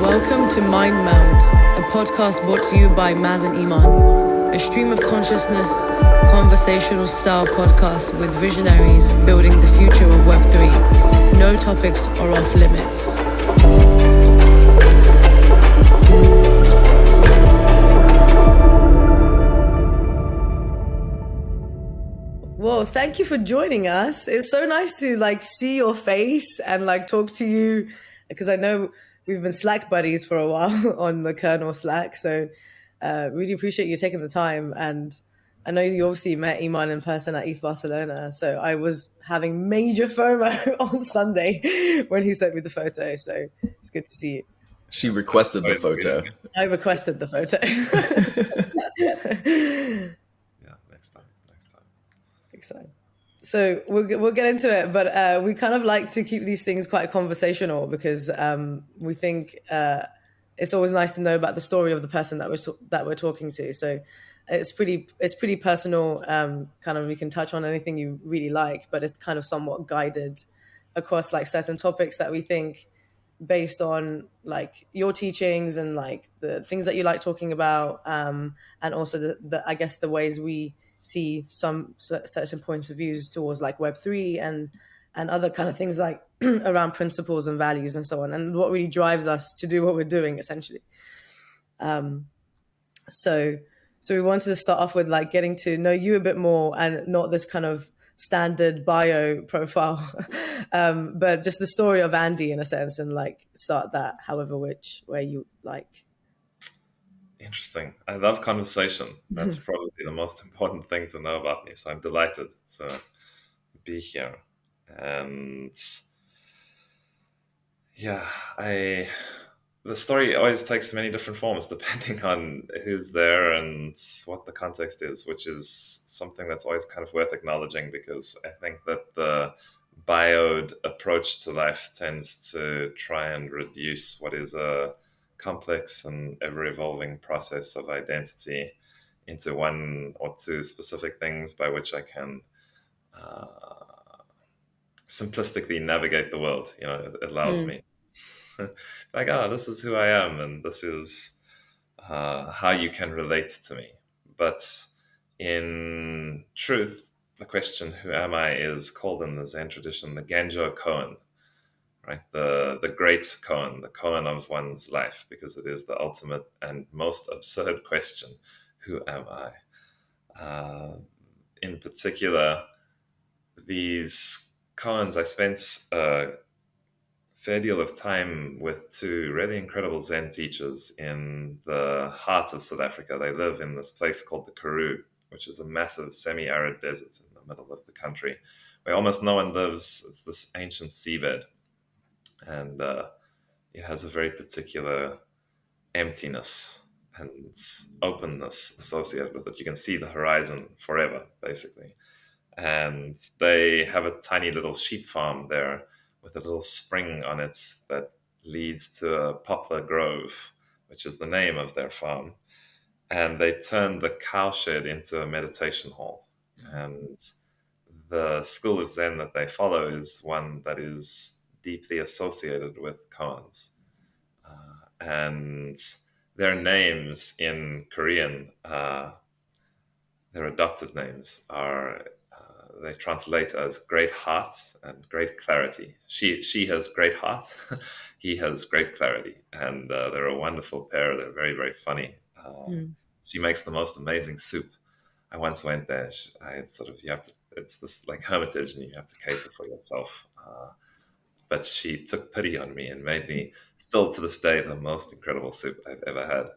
Welcome to Mind Meld, a podcast brought to you by Maz and Iman, a stream of consciousness, conversational style podcast with visionaries building the future of Web3. No topics are off limits. Well, thank you for joining us. It's so nice to see your face and talk to you, because I know we've been Slack buddies for a while on the Kernel Slack. So really appreciate you taking the time. And I know you obviously met Iman in person at ETH Barcelona. So I was having major FOMO on Sunday when he sent me the photo. So it's good to see you. She requested the photo. I requested the photo. Yeah, next time. Exciting. So we'll get into it, but we kind of like to keep these things quite conversational because we think it's always nice to know about the story of the person that we're talking to. So it's pretty personal. Kind of, we can touch on anything you really like, but it's kind of somewhat guided across certain topics that we think, based on your teachings and the things that you like talking about, and also I guess the ways we see some certain points of views towards Web3 and other kind of things around principles and values and so on, and what really drives us to do what we're doing essentially. So we wanted to start off with getting to know you a bit more, and not this kind of standard bio profile, but just the story of Andy in a sense, and start that however which way you like. Interesting. I love conversation. That's probably the most important thing to know about me. So I'm delighted to be here. And yeah, the story always takes many different forms depending on who's there and what the context is, which is something that's always kind of worth acknowledging, because I think that the bioed approach to life tends to try and reduce what is a complex and ever-evolving process of identity into one or two specific things by which I can simplistically navigate the world. It allows me this is who I am, and this is how you can relate to me. But in truth, the question, who am I, is called in the Zen tradition the Genjo Koan, right? The great koan, the koan of one's life, because it is the ultimate and most absurd question: who am I? In particular, these koans, I spent a fair deal of time with two really incredible Zen teachers in the heart of South Africa. They live in this place called the Karoo, which is a massive semi-arid desert in the middle of the country, where almost no one lives. It's this ancient seabed. And it has a very particular emptiness and openness associated with it. You can see the horizon forever, basically. And they have a tiny little sheep farm there with a little spring on it that leads to a poplar grove, which is the name of their farm. And they turned the cowshed into a meditation hall. And the school of Zen that they follow is one that is deeply associated with koans. And their names in Korean, their adopted names are, they translate as great heart and great clarity. She has great heart, he has great clarity. And they're a wonderful pair. They're very, very funny. She makes the most amazing soup. I once went there. It's this hermitage, and you have to cater for yourself. But she took pity on me and made me, still to this day, the most incredible soup I've ever had.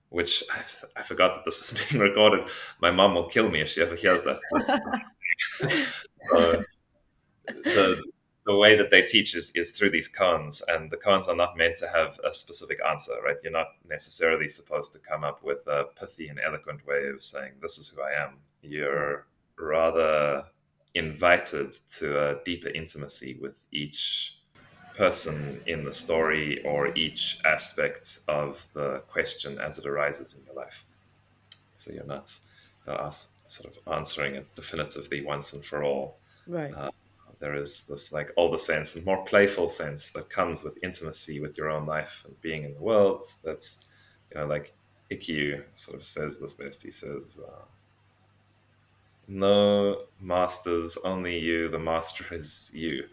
Which I forgot that this was being recorded. My mom will kill me if she ever hears that. The way that they teach is through these koans, and the koans are not meant to have a specific answer, right? You're not necessarily supposed to come up with a pithy and eloquent way of saying, this is who I am. You're rather invited to a deeper intimacy with each person in the story, or each aspect of the question as it arises in your life. So you're not sort of answering it definitively once and for all. Right. there is this like older sense and more playful sense that comes with intimacy with your own life and being in the world. That's, like Ikkyu sort of says this best. He says, "No masters, only you. The master is you."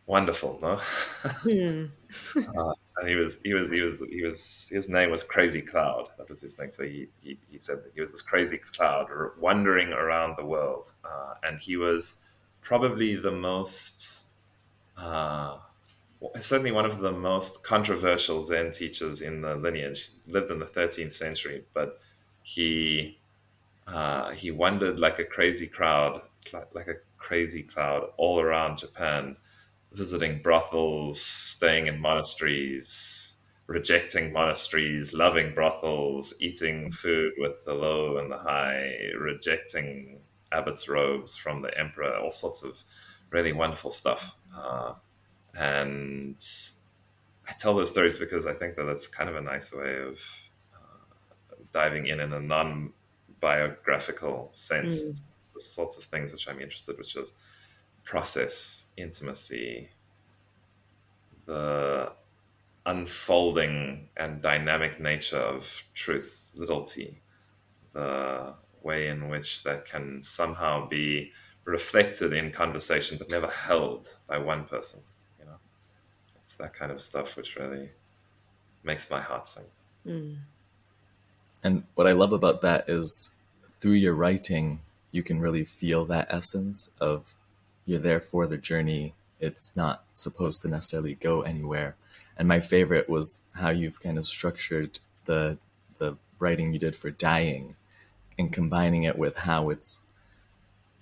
Wonderful, no? Hmm. And his name was Crazy Cloud. That was his thing. So he said that he was this crazy cloud wandering around the world, and he was probably the most, uh, certainly one of the most controversial Zen teachers in the lineage. He lived in the 13th century, but he he wandered like a crazy crowd, like a crazy cloud all around Japan, visiting brothels, staying in monasteries, rejecting monasteries, loving brothels, eating food with the low and the high, rejecting abbot's robes from the emperor, all sorts of really wonderful stuff. And I tell those stories because I think that that's kind of a nice way of diving in a non-biographical sense, Hmm. the sorts of things which I'm interested, which is process, intimacy, the unfolding and dynamic nature of truth, little t, the way in which that can somehow be reflected in conversation but never held by one person. You know, it's that kind of stuff which really makes my heart sing. Hmm. And what I love about that is through your writing, you can really feel that essence of you're there for the journey. It's not supposed to necessarily go anywhere. And my favorite was how you've kind of structured the writing you did for dying and combining it with how it's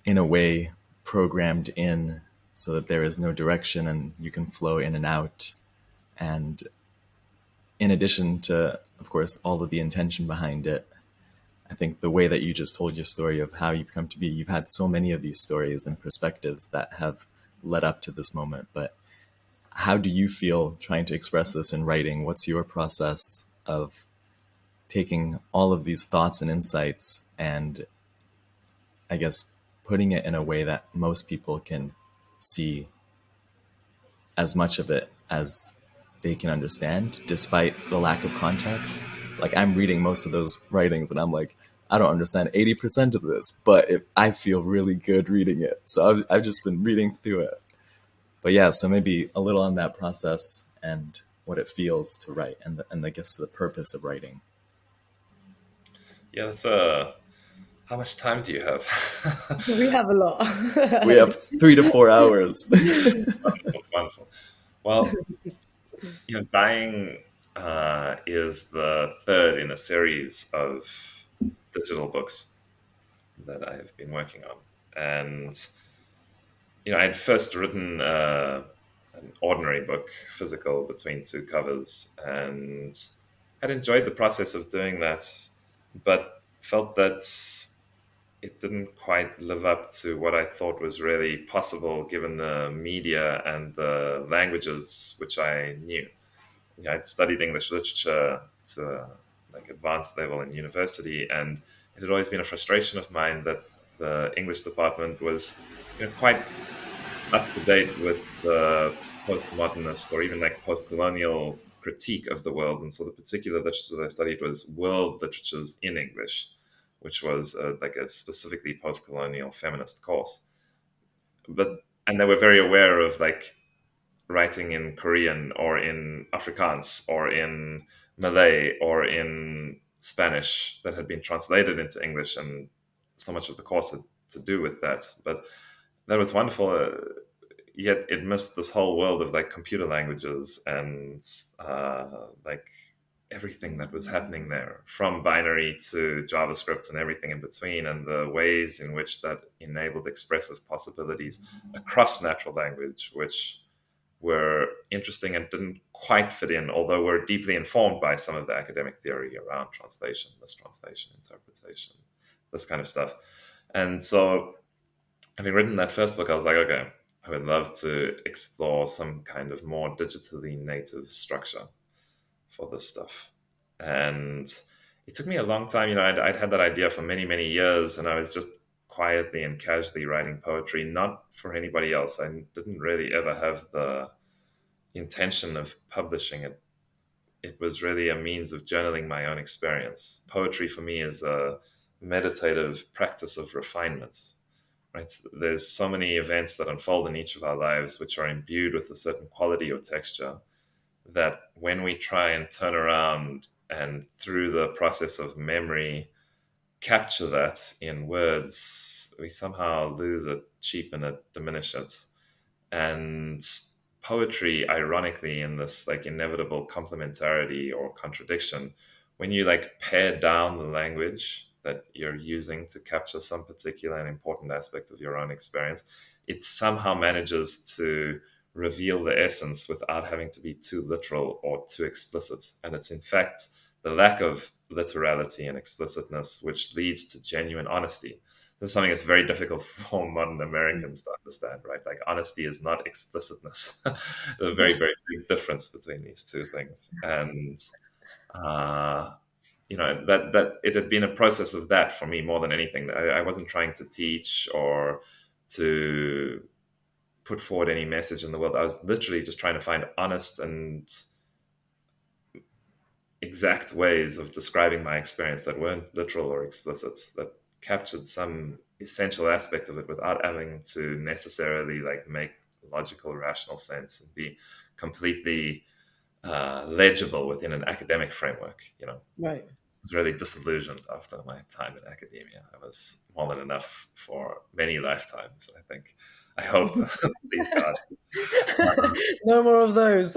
in a way programmed in so that there is no direction and you can flow in and out. And in addition to, of course, all of the intention behind it, I think the way that you just told your story of how you've come to be, you've had so many of these stories and perspectives that have led up to this moment. But how do you feel trying to express this in writing? What's your process of taking all of these thoughts and insights and, I guess, putting it in a way that most people can see as much of it as they can understand, despite the lack of context? Like, I'm reading most of those writings and I'm like, I don't understand 80% of this, but I feel really good reading it. So I've just been reading through it. But yeah, so maybe a little on that process and what it feels to write, and I guess the purpose of writing. Yeah, that's how much time do you have? We have a lot. We have 3 to 4 hours. Wonderful, wonderful. Well, Dying is the third in a series of digital books that I have been working on. And, I had first written an ordinary book, physical, between two covers, and had enjoyed the process of doing that, but felt that it didn't quite live up to what I thought was really possible given the media and the languages which I knew. I'd studied English literature to like advanced level in university, and it had always been a frustration of mine that the English department was, quite up to date with the postmodernist or even like post-colonial critique of the world. And so the particular literature that I studied was world literatures in English, which was like a specifically post-colonial feminist course. But and they were very aware of like writing in Korean or in Afrikaans or in Malay or in Spanish that had been translated into English, and so much of the course had to do with that. But that was wonderful. Yet it missed this whole world of like computer languages and like everything that was happening there, from binary to JavaScript and everything in between, and the ways in which that enabled expressive possibilities across natural language, which were interesting and didn't quite fit in, although were deeply informed by some of the academic theory around translation, mistranslation, interpretation, this kind of stuff. And so, having written that first book, I was like, okay, I would love to explore some kind of more digitally native structure for this stuff. And it took me a long time. I'd had that idea for many, many years, and I was just quietly and casually writing poetry, not for anybody else. I didn't really ever have the intention of publishing it. It was really a means of journaling my own experience. Poetry for me is a meditative practice of refinement, right? There's so many events that unfold in each of our lives which are imbued with a certain quality or texture that when we try and turn around and through the process of memory capture that in words, we somehow lose it, cheapen it, diminish it. And poetry, ironically, in this like inevitable complementarity or contradiction, when you like pare down the language that you're using to capture some particular and important aspect of your own experience, it somehow manages to reveal the essence without having to be too literal or too explicit. And it's in fact the lack of literality and explicitness which leads to genuine honesty. This is something that's very difficult for modern Americans to understand, right? Like honesty is not explicitness. There's a very, very big difference between these two things. And uh, that it had been a process of that for me more than anything. I wasn't trying to teach or to put forward any message in the world. I was literally just trying to find honest and exact ways of describing my experience that weren't literal or explicit, that captured some essential aspect of it without having to necessarily like make logical, rational sense and be completely legible within an academic framework. Right. I was really disillusioned after my time in academia. I was more than enough for many lifetimes, I think. I hope, please God. No more of those.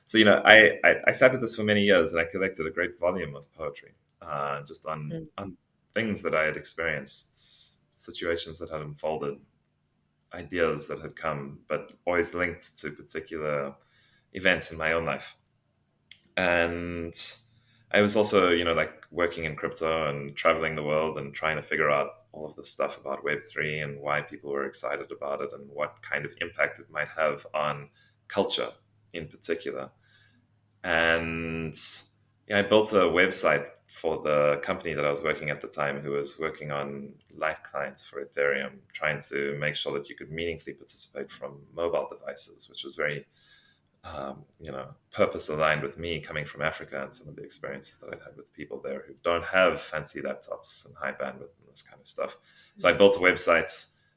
So I sat with this for many years, and I collected a great volume of poetry, just on things that I had experienced, situations that had unfolded, ideas that had come, but always linked to particular events in my own life. And I was also, like working in crypto and traveling the world and trying to figure out all of this stuff about Web3 and why people were excited about it and what kind of impact it might have on culture in particular. And I built a website for the company that I was working at the time, who was working on light clients for Ethereum, trying to make sure that you could meaningfully participate from mobile devices, which was very, purpose aligned with me coming from Africa and some of the experiences that I'd had with people there who don't have fancy laptops and high bandwidth and this kind of stuff. So I built a website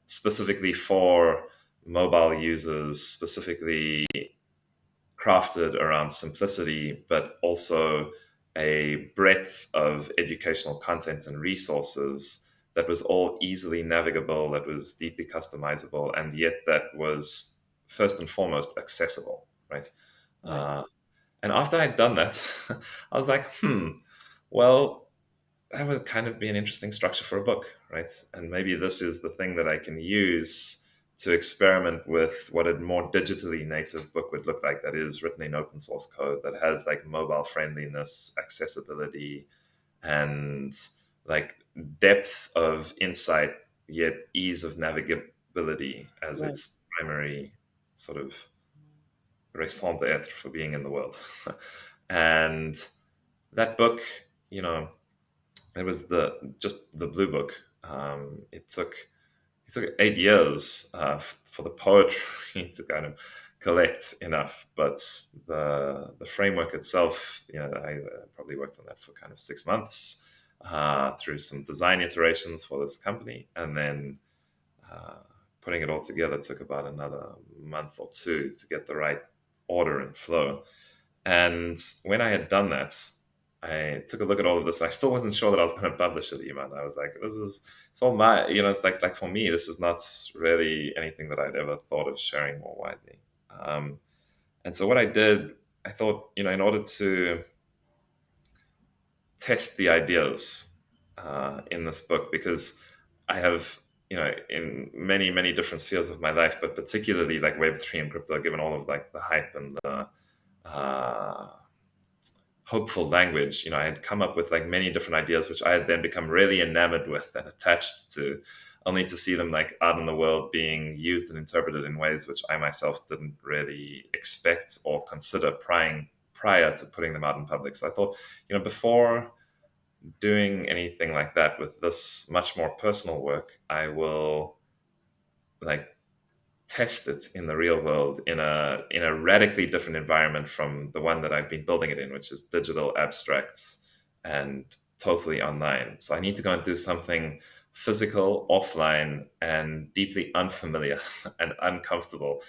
specifically for mobile users, specifically crafted around simplicity, but also a breadth of educational content and resources that was all easily navigable, that was deeply customizable, and yet that was first and foremost accessible, right? Right. And after I'd done that, I was like, well, that would kind of be an interesting structure for a book, right? And maybe this is the thing that I can use to experiment with what a more digitally native book would look like, that is written in open source code, that has like mobile friendliness, accessibility, and like depth of insight, yet ease of navigability as Right. its primary sort of raison d'etre for being in the world. And that book, it was just the blue book. It took 8 years for the poetry to kind of collect enough, but the framework itself, I probably worked on that for kind of 6 months through some design iterations for this company, and then uh, putting it all together took about another month or two to get the right order and flow. And when I had done that, I took a look at all of this. I still wasn't sure that I was going to publish it, Iman. I was like, it's all my, it's like for me, this is not really anything that I'd ever thought of sharing more widely. And so what I did, I thought, in order to test the ideas in this book, because I have, in many, many different spheres of my life, but particularly like Web3 and crypto, given all of like the hype and the, hopeful language, I had come up with like many different ideas, which I had then become really enamored with and attached to, only to see them like out in the world being used and interpreted in ways which I myself didn't really expect or consider prior to putting them out in public. So I thought, before doing anything like that with this much more personal work, I will like test it in the real world in a radically different environment from the one that I've been building it in, which is digital abstracts and totally online. So I need to go and do something physical, offline, and deeply unfamiliar and uncomfortable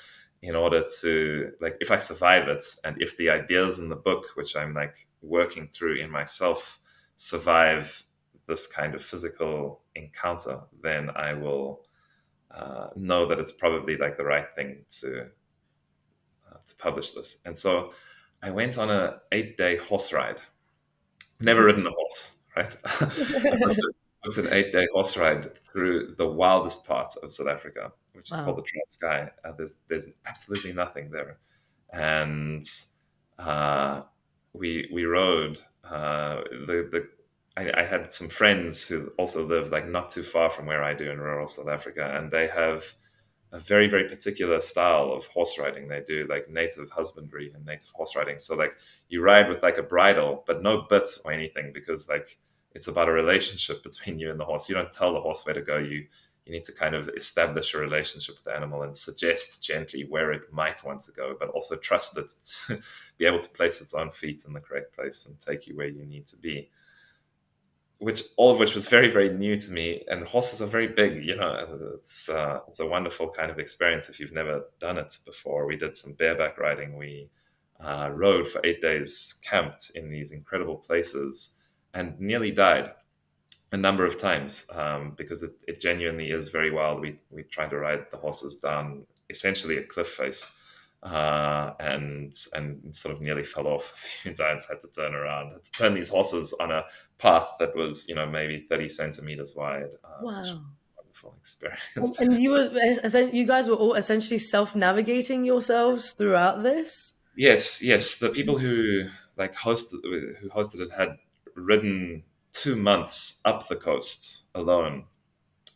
in order to, like, if I survive it, and if the ideas in the book, which I'm like working through in myself, survive this kind of physical encounter, then I will know that it's probably like the right thing to publish this. And so I went on a 8-day horse ride. Never ridden a horse, right? I booked an 8-day horse ride through the wildest part of South Africa, which is called the Wow. Transkei. There's absolutely nothing there, and uh, we rode. I had some friends who also live like not too far from where I do in rural South Africa, and they have a very very particular style of horse riding. They do like native husbandry and native horse riding. So like you ride with like a bridle but no bits or anything, because like it's about a relationship between you and the horse. You don't tell the horse where to go. You need to kind of establish a relationship with the animal and suggest gently where it might want to go, but also trust it to be able to place its own feet in the correct place and take you where you need to be. Which all of which was very very new to me, and horses are very big, you know. It's a wonderful kind of experience if you've never done it before. We did some bareback riding. We rode for 8 days, camped in these incredible places, and nearly died a number of times, because it genuinely is very wild. We tried to ride the horses down essentially a cliff face, and sort of nearly fell off a few times. Had to turn around, had to turn these horses on a path that was, maybe 30 centimeters wide, which was Wow. a wonderful experience. And you guys were all essentially self-navigating yourselves throughout this? Yes, yes. The people who hosted it had ridden 2 months up the coast alone,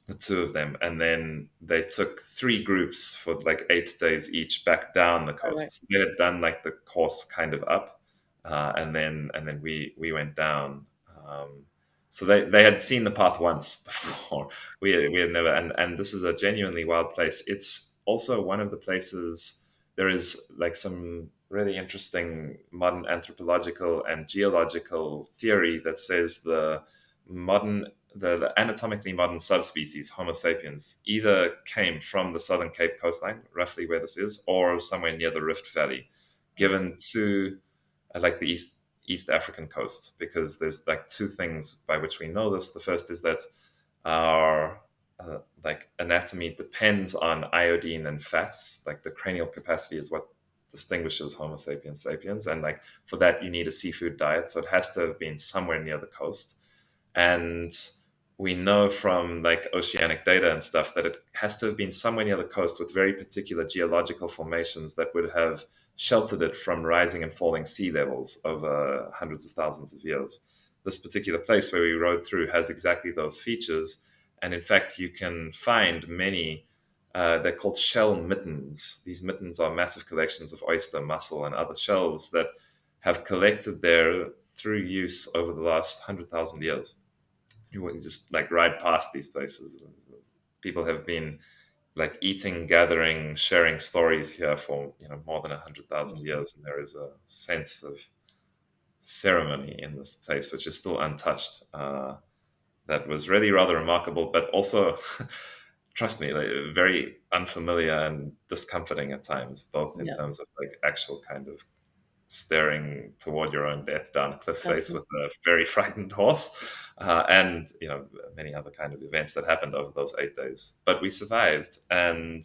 the two of them, and then they took three groups for like 8 days each back down the Right, right. coast. So they had done like the course kind of up, and then we went down. So they had seen the path once before. We had never, and this is a genuinely wild place. It's also one of the places there is like some really interesting modern anthropological and geological theory that says the anatomically modern subspecies, Homo sapiens, either came from the southern Cape coastline, roughly where this is, or somewhere near the Rift Valley, given to like the East African coast, because there's like two things by which we know this. The first is that our like anatomy depends on iodine and fats. Like the cranial capacity is what distinguishes Homo sapiens sapiens, and like for that you need a seafood diet. So it has to have been somewhere near the coast, and we know from like oceanic data and stuff that it has to have been somewhere near the coast with very particular geological formations that would have sheltered it from rising and falling sea levels over hundreds of thousands of years. This particular place where we rode through has exactly those features. And in fact, you can find many, they're called shell mittens. These mittens are massive collections of oyster, mussel, and other shells that have collected there through use over the last 100,000 years. You wouldn't just like ride past these places. People have been like eating, gathering, sharing stories here for more than 100,000 years, and there is a sense of ceremony in this place which is still untouched. That was really rather remarkable, but also, trust me, like, very unfamiliar and discomforting at times, both in Yeah, terms of like actual kind of staring toward your own death down a cliff face with absolutely. a very frightened horse, and many other kind of events that happened over those 8 days. But we survived, and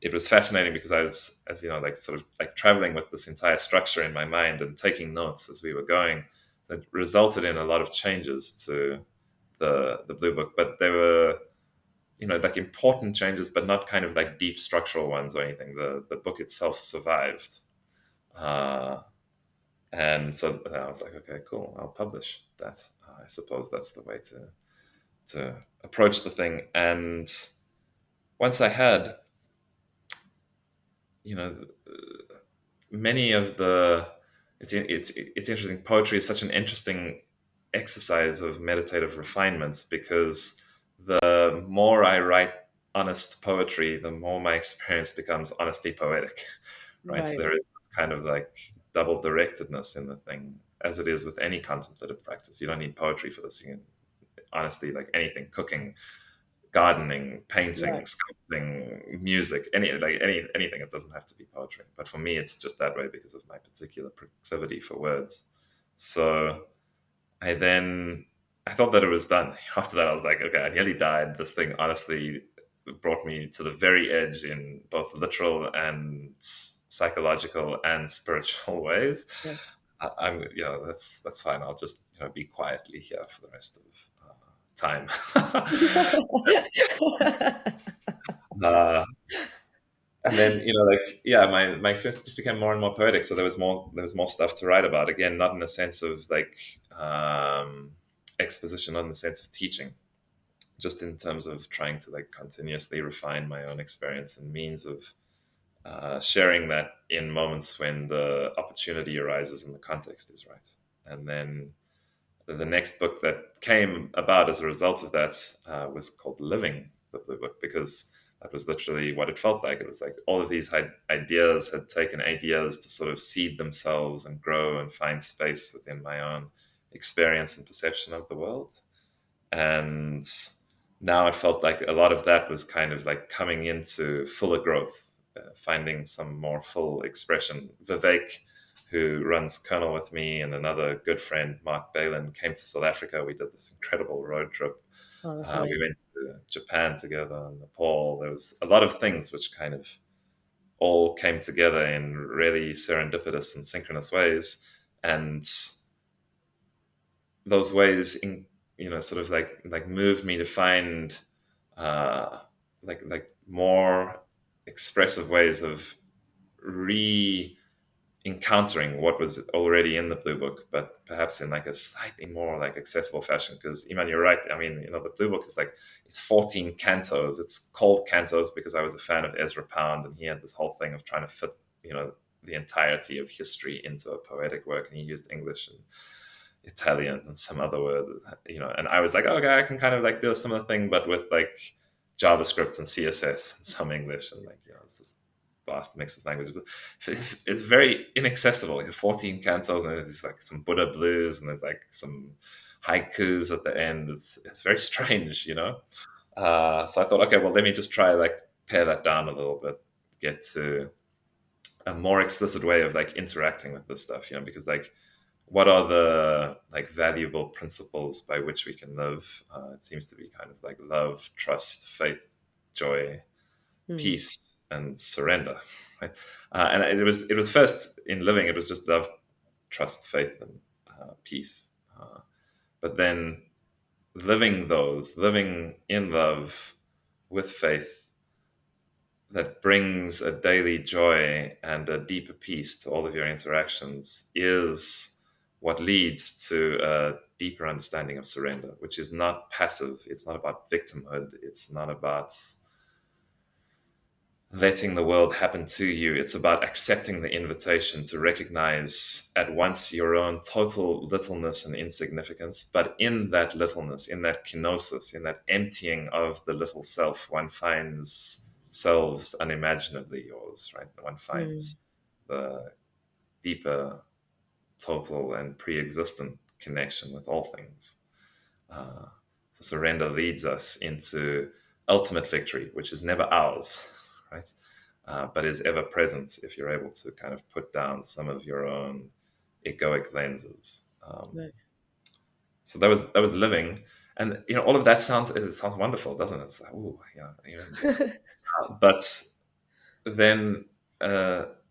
it was fascinating because I was, as you know, like sort of like traveling with this entire structure in my mind and taking notes as we were going. That resulted in a lot of changes to the blue book, but they were like important changes, but not kind of like deep structural ones or anything. The book itself survived. Uh, And so I was like, okay, cool, I'll publish that. I suppose that's the way to approach the thing. And once I had, you know, many of the, it's interesting. Poetry is such an interesting exercise of meditative refinements, because the more I write honest poetry, the more my experience becomes honestly poetic, right? So Right. there is this kind of like double directedness in the thing, as it is with any contemplative practice. You don't need poetry for this. You can honestly, like anything, cooking, gardening, painting, Right. sculpting, music, anything. It doesn't have to be poetry. But for me, it's just that way because of my particular proclivity for words. So I thought that it was done. After that, I was like, okay, I nearly died. This thing honestly brought me to the very edge in both literal and psychological and spiritual ways. Yeah. I'm, that's fine. I'll just, be quietly here for the rest of time. uh, and then, my experience just became more and more poetic. So there was more stuff to write about. Again, not in the sense of like exposition, not in the sense of teaching, just in terms of trying to like continuously refine my own experience and means of sharing that in moments when the opportunity arises and the context is right. And then the next book that came about as a result of that was called Living, the Blue Book, because that was literally what it felt like. It was like all of these ideas had taken 8 years to sort of seed themselves and grow and find space within my own experience and perception of the world. And now it felt like a lot of that was kind of like coming into fuller growth, finding some more full expression. Vivek, who runs Kernel with me, and another good friend, Mark Balin, came to South Africa. We did this incredible road trip. Oh, that's We amazing. went to Japan together, Nepal. There was a lot of things which kind of all came together in really serendipitous and synchronous ways. And those ways sort of like moved me to find like more expressive ways of re encountering what was already in the blue book, but perhaps in like a slightly more like accessible fashion. Because Iman, you're right. I mean, the blue book is like, it's 14 cantos. It's called cantos because I was a fan of Ezra Pound, and he had this whole thing of trying to fit the entirety of history into a poetic work, and he used English and Italian and some other word, and I was like, okay, I can kind of like do a similar thing, but with like JavaScript and CSS and some English, and like, it's this vast mix of languages. But it's very inaccessible. 14 cantos, and there's like some Buddha blues, and there's like some haikus at the end. It's very strange. So I thought, okay, well, let me just try like pare that down a little bit, get to a more explicit way of like interacting with this stuff, because like, what are the like valuable principles by which we can live? It seems to be kind of like love, trust, faith, joy, Hmm. peace, and surrender. Right? And it was first in Living. It was just love, trust, faith, and peace. But then living in love with faith, that brings a daily joy and a deeper peace to all of your interactions, is what leads to a deeper understanding of surrender, which is not passive. It's not about victimhood. It's not about letting the world happen to you. It's about accepting the invitation to recognize at once your own total littleness and insignificance, but in that littleness, in that kenosis, in that emptying of the little self, one finds selves unimaginably yours, right? One Hmm. finds the deeper, total, and pre-existent connection with all things. Uh, so surrender leads us into ultimate victory, which is never ours, right? But is ever present if you're able to kind of put down some of your own egoic lenses. Right. So that was Living, and all of that sounds wonderful, doesn't it? It's like, ooh, yeah. But then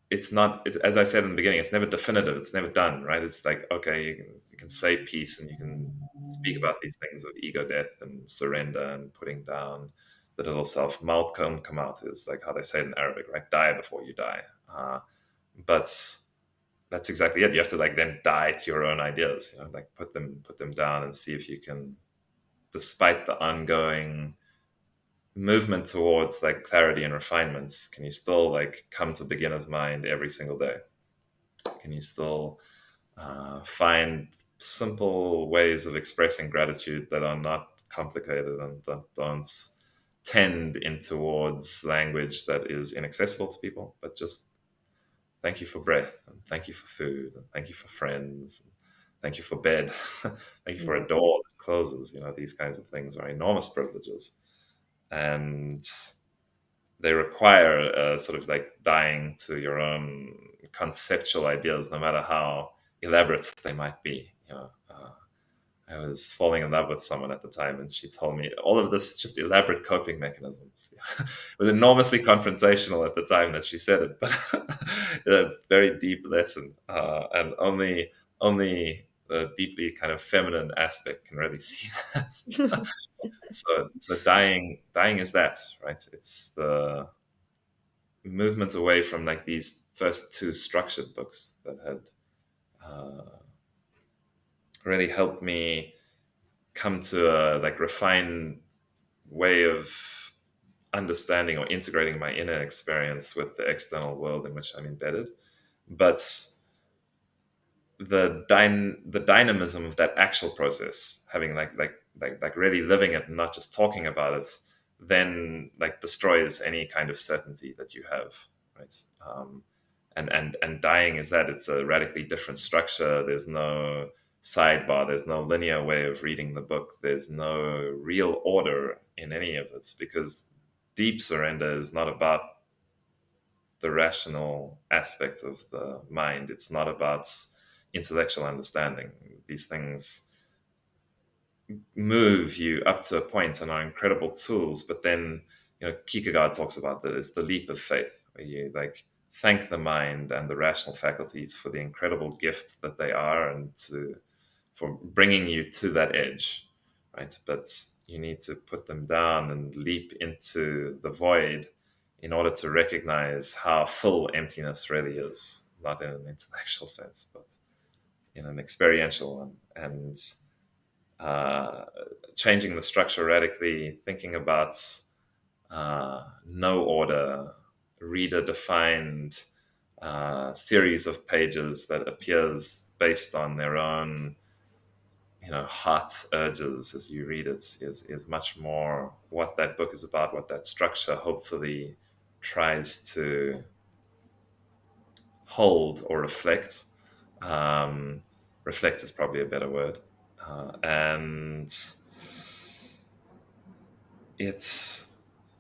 it's not, as I said in the beginning, it's never definitive, it's never done, right? It's like, okay, you can say peace, and you can speak about these things of ego death and surrender and putting down the little self. Meld come out is like how they say it in Arabic, right? Die before you die. But that's exactly it. You have to like then die to your own ideas, like put them down and see if you can, despite the ongoing movement towards like clarity and refinements, can you still like come to beginner's mind every single day? Can you still find simple ways of expressing gratitude that are not complicated and that don't tend in towards language that is inaccessible to people, but just thank you for breath, and thank you for food, and thank you for friends, and thank you for bed, thank you for a door that closes. These kinds of things are enormous privileges, and they require sort of like dying to your own conceptual ideas, no matter how elaborate they might be. I was falling in love with someone at the time, and she told me all of this is just elaborate coping mechanisms. It was enormously confrontational at the time that she said it, but a very deep lesson, and only the deeply kind of feminine aspect can really see that. So dying is that, right? It's the movement away from like these first two structured books that had really helped me come to a like refined way of understanding or integrating my inner experience with the external world in which I'm embedded. But the dynamism of that actual process, having like really living it and not just talking about it, then like destroys any kind of certainty that you have, right? And dying is that it's a radically different structure. There's no sidebar. There's no linear way of reading the book. There's no real order in any of it, because deep surrender is not about the rational aspect of the mind. It's not about intellectual understanding. These things move you up to a point and are incredible tools, but then Kierkegaard talks about that it's the leap of faith, where you like thank the mind and the rational faculties for the incredible gift that they are, and for bringing you to that edge, right? But you need to put them down and leap into the void in order to recognize how full emptiness really is, not in an intellectual sense, but in an experiential one. And uh, changing the structure radically, thinking about no order, reader defined series of pages that appears based on their own heart urges as you read it, is much more what that book is about, what that structure hopefully tries to hold or reflect. um, Reflect is probably a better word. And it's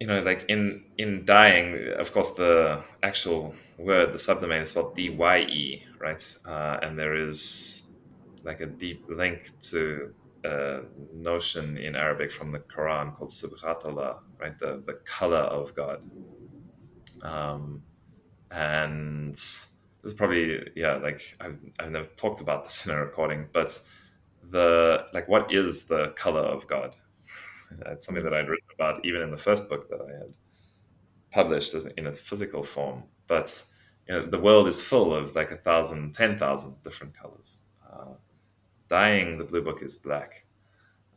like in dying, of course the actual word, the subdomain, is spelled dye, right? And there is like a deep link to a notion in Arabic from the Quran called subhatallah, right? The color of God. um, and this is probably, yeah, like I've never talked about this in a recording, but what is the color of God? It's something that I'd written about even in the first book that I had published in a physical form. But the world is full of like 1,000, 10,000 different colors. Dying, the blue book is black,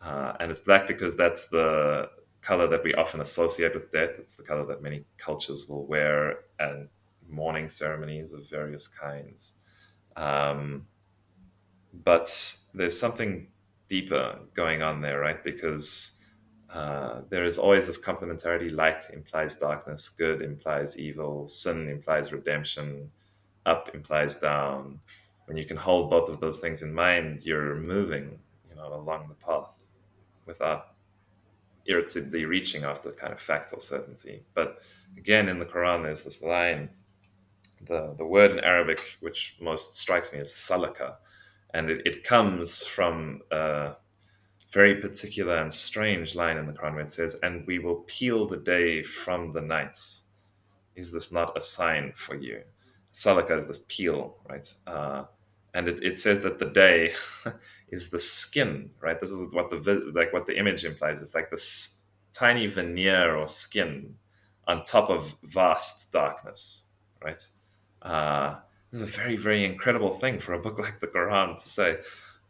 and it's black because that's the color that we often associate with death. It's the color that many cultures will wear at mourning ceremonies of various kinds. Um, but there's something deeper going on there, right? Because there is always this complementarity. Light implies darkness, good implies evil, sin implies redemption, up implies down. When you can hold both of those things in mind, you're moving, along the path without irritably reaching after kind of factual certainty. But again, in the Quran, there's this line, the word in Arabic which most strikes me is salaka, and it comes from a very particular and strange line in the Quran where it says, "And we will peel the day from the night. Is this not a sign for you?" Salaka is this peel, right? And it says that the day is the skin, right? This is what what the image implies. It's like this tiny veneer or skin on top of vast darkness, right? This is a very, very incredible thing for a book like the Quran to say,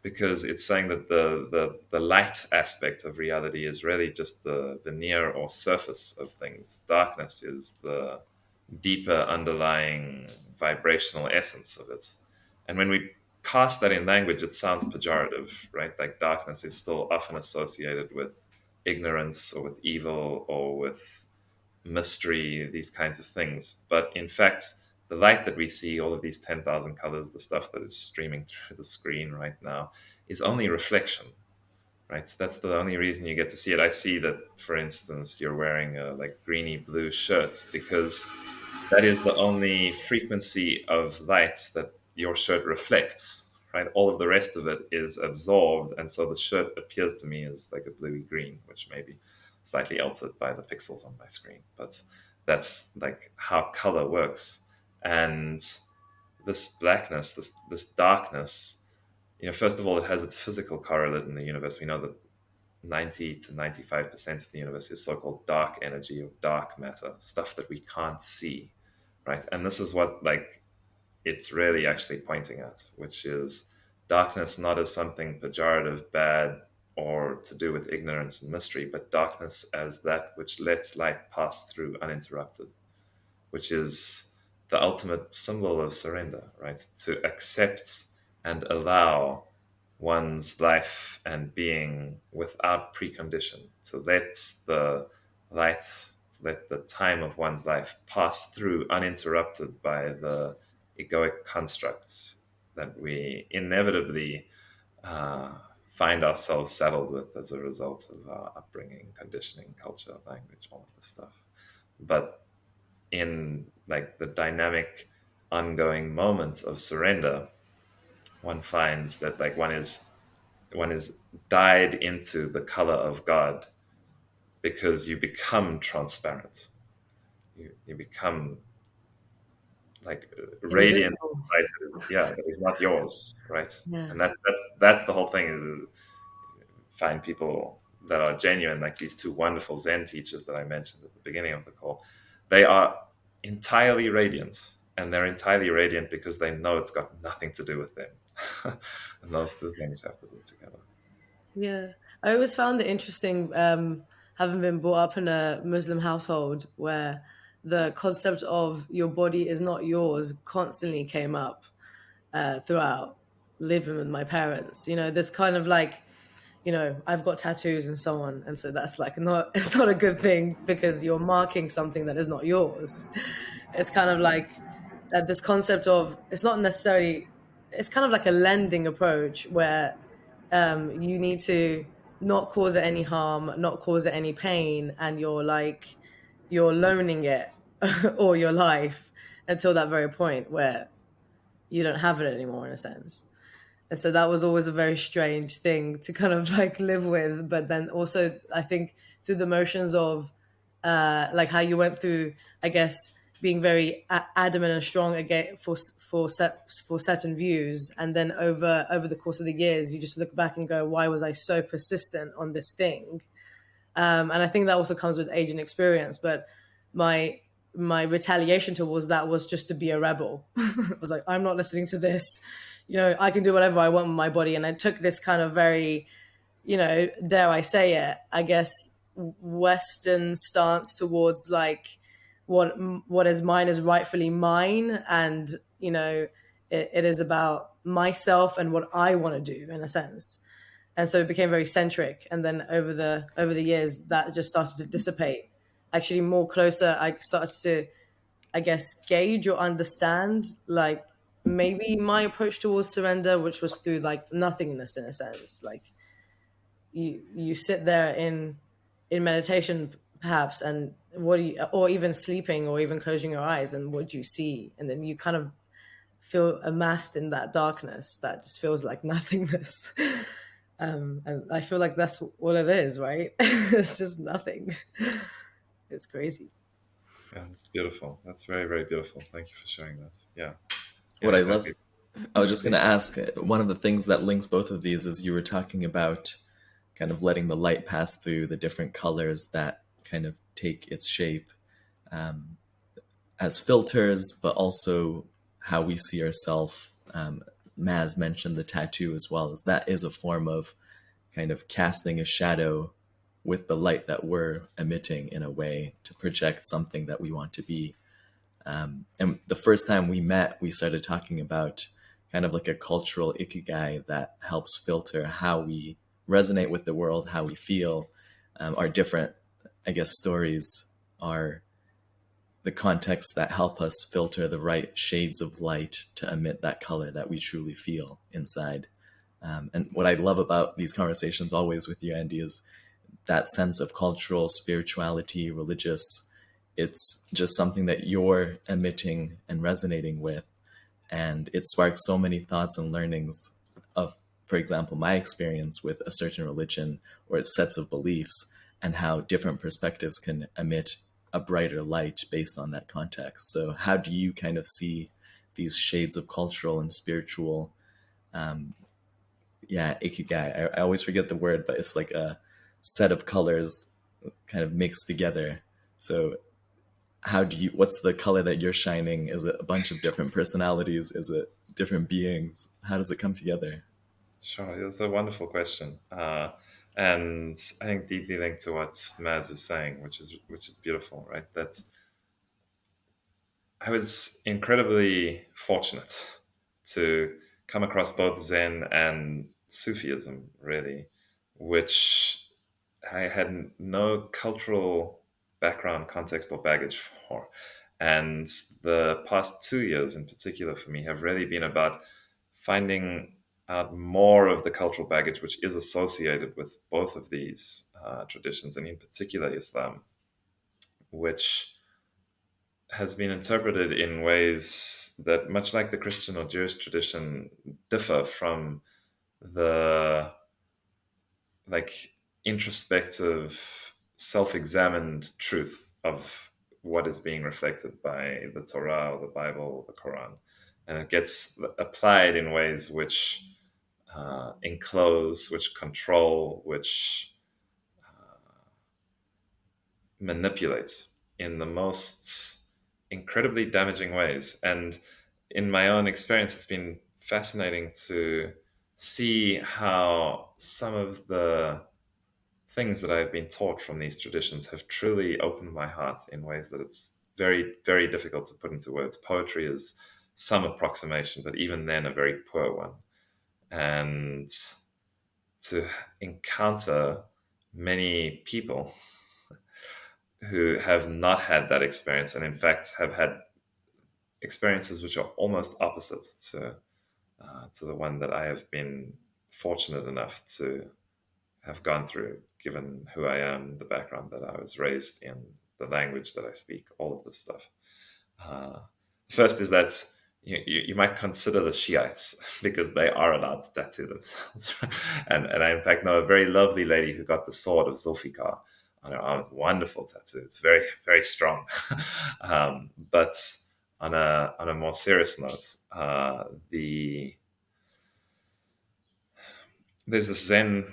because it's saying that the light aspect of reality is really just the veneer or surface of things. Darkness is the deeper underlying vibrational essence of it. And when we cast that in language, it sounds pejorative, right? Like darkness is still often associated with ignorance or with evil or with mystery, these kinds of things. But in fact, the light that we see, all of these 10,000 colors, the stuff that is streaming through the screen right now, is only reflection, right? So that's the only reason you get to see it. I see that, for instance, you're wearing a like greeny blue shirt because that is the only frequency of light that your shirt reflects, right? All of the rest of it is absorbed, and so the shirt appears to me as like a bluey green, which may be slightly altered by the pixels on my screen, but that's like how color works. And this blackness, this darkness, first of all, it has its physical correlate in the universe. We know that 90 to 95% of the universe is so-called dark energy or dark matter, stuff that we can't see, right? And this is what like it's really actually pointing at, which is darkness not as something pejorative, bad, or to do with ignorance and mystery, but darkness as that which lets light pass through uninterrupted, which is the ultimate symbol of surrender, right? To accept and allow one's life and being without precondition, to let the light, to let the time of one's life pass through uninterrupted by the egoic constructs that we inevitably uh, find ourselves saddled with as a result of our upbringing, conditioning, culture, language, all of this stuff. But in like the dynamic ongoing moments of surrender, one finds that like one is dyed into the color of God because you become transparent. You become like radiant Invisible. light that is, yeah, that is not yours, right? Yeah. And that's the whole thing is find people that are genuine, like these two wonderful Zen teachers that I mentioned at the beginning of the call. They are entirely radiant, and they're entirely radiant because they know it's got nothing to do with them. And those two things have to be together. Yeah, I always found it interesting, having been brought up in a Muslim household where the concept of your body is not yours constantly came up throughout living with my parents. This kind of like, I've got tattoos and so on, and so that's like not it's not a good thing because you're marking something that is not yours. It's kind of like this concept of it's not necessarily it's kind of like a lending approach where you need to not cause it any harm, not cause it any pain, and you're loaning it all your life until that very point where you don't have it anymore in a sense. And so that was always a very strange thing to kind of like live with. But then also, I think through the motions of like how you went through, I guess, being very adamant and strong again for certain views, and then over the course of the years, you just look back and go, why was I so persistent on this thing? And I think that also comes with age and experience. But my my retaliation towards that was just to be a rebel. I was like, I'm not listening to this. I can do whatever I want with my body. And I took this kind of very, dare I say it, I guess, Western stance towards like what is mine is rightfully mine. And, it is about myself and what I want to do in a sense. And so it became very centric. And then over the years, that just started to dissipate. Actually, more closer, I started to, I guess, gauge or understand like maybe my approach towards surrender, which was through like nothingness in a sense. Like you sit there in meditation perhaps, and what do you, or even sleeping, or even closing your eyes, and what do you see? And then you kind of feel amassed in that darkness that just feels like nothingness. And I feel like that's what it is, right? It's just nothing. It's crazy. Yeah, that's beautiful. That's very, very beautiful. Thank you for sharing that. Yeah. What Yeah, I love, exactly. I was just going Please. to ask, one of the things that links both of these is you were talking about kind of letting the light pass through the different colors that kind of take its shape as filters, but also how we see ourselves. Maz mentioned the tattoo as well, as that is a form of kind of casting a shadow with the light that we're emitting in a way to project something that we want to be. And the first time we met, we started talking about kind of like a cultural ikigai that helps filter how we resonate with the world, how we feel. Our different, I guess, stories are the context that help us filter the right shades of light to emit that color that we truly feel inside. And what I love about these conversations always with you, Andy, is that sense of cultural spirituality, religious. It's just something that you're emitting and resonating with. And it sparks so many thoughts and learnings of, for example, my experience with a certain religion or its sets of beliefs, and how different perspectives can emit a brighter light based on that context. So how do you kind of see these shades of cultural and spiritual, ikigai? I always forget the word, but it's like a set of colors kind of mixed together. So what's the color that you're shining? Is it a bunch of different personalities? Is it different beings? How does it come together? Sure, that's a wonderful question, and I think deeply linked to what Maz is saying, which is beautiful, right? That I was incredibly fortunate to come across both Zen and Sufism, really, which I had no cultural background, context, or baggage for. And the past 2 years in particular for me have really been about finding out more of the cultural baggage which is associated with both of these traditions, and in particular Islam, which has been interpreted in ways that, much like the Christian or Jewish tradition, differ from the like introspective, self-examined truth of what is being reflected by the Torah or the Bible or the Quran, and it gets applied in ways which enclose, which control, which manipulate in the most incredibly damaging ways. And in my own experience, it's been fascinating to see how some of the things that I've been taught from these traditions have truly opened my heart in ways that it's very, very difficult to put into words. Poetry is some approximation, but even then, a very poor one. And to encounter many people who have not had that experience, and in fact have had experiences which are almost opposite to the one that I have been fortunate enough to have gone through, given who I am, the background that I was raised in, the language that I speak, all of this stuff. Uh, First is that you might consider the Shiites because they are allowed to tattoo themselves. And I, in fact, know a very lovely lady who got the sword of Zulfikar on her arm. It's a wonderful tattoo. It's very, very strong. But on a more serious note, there's this Zen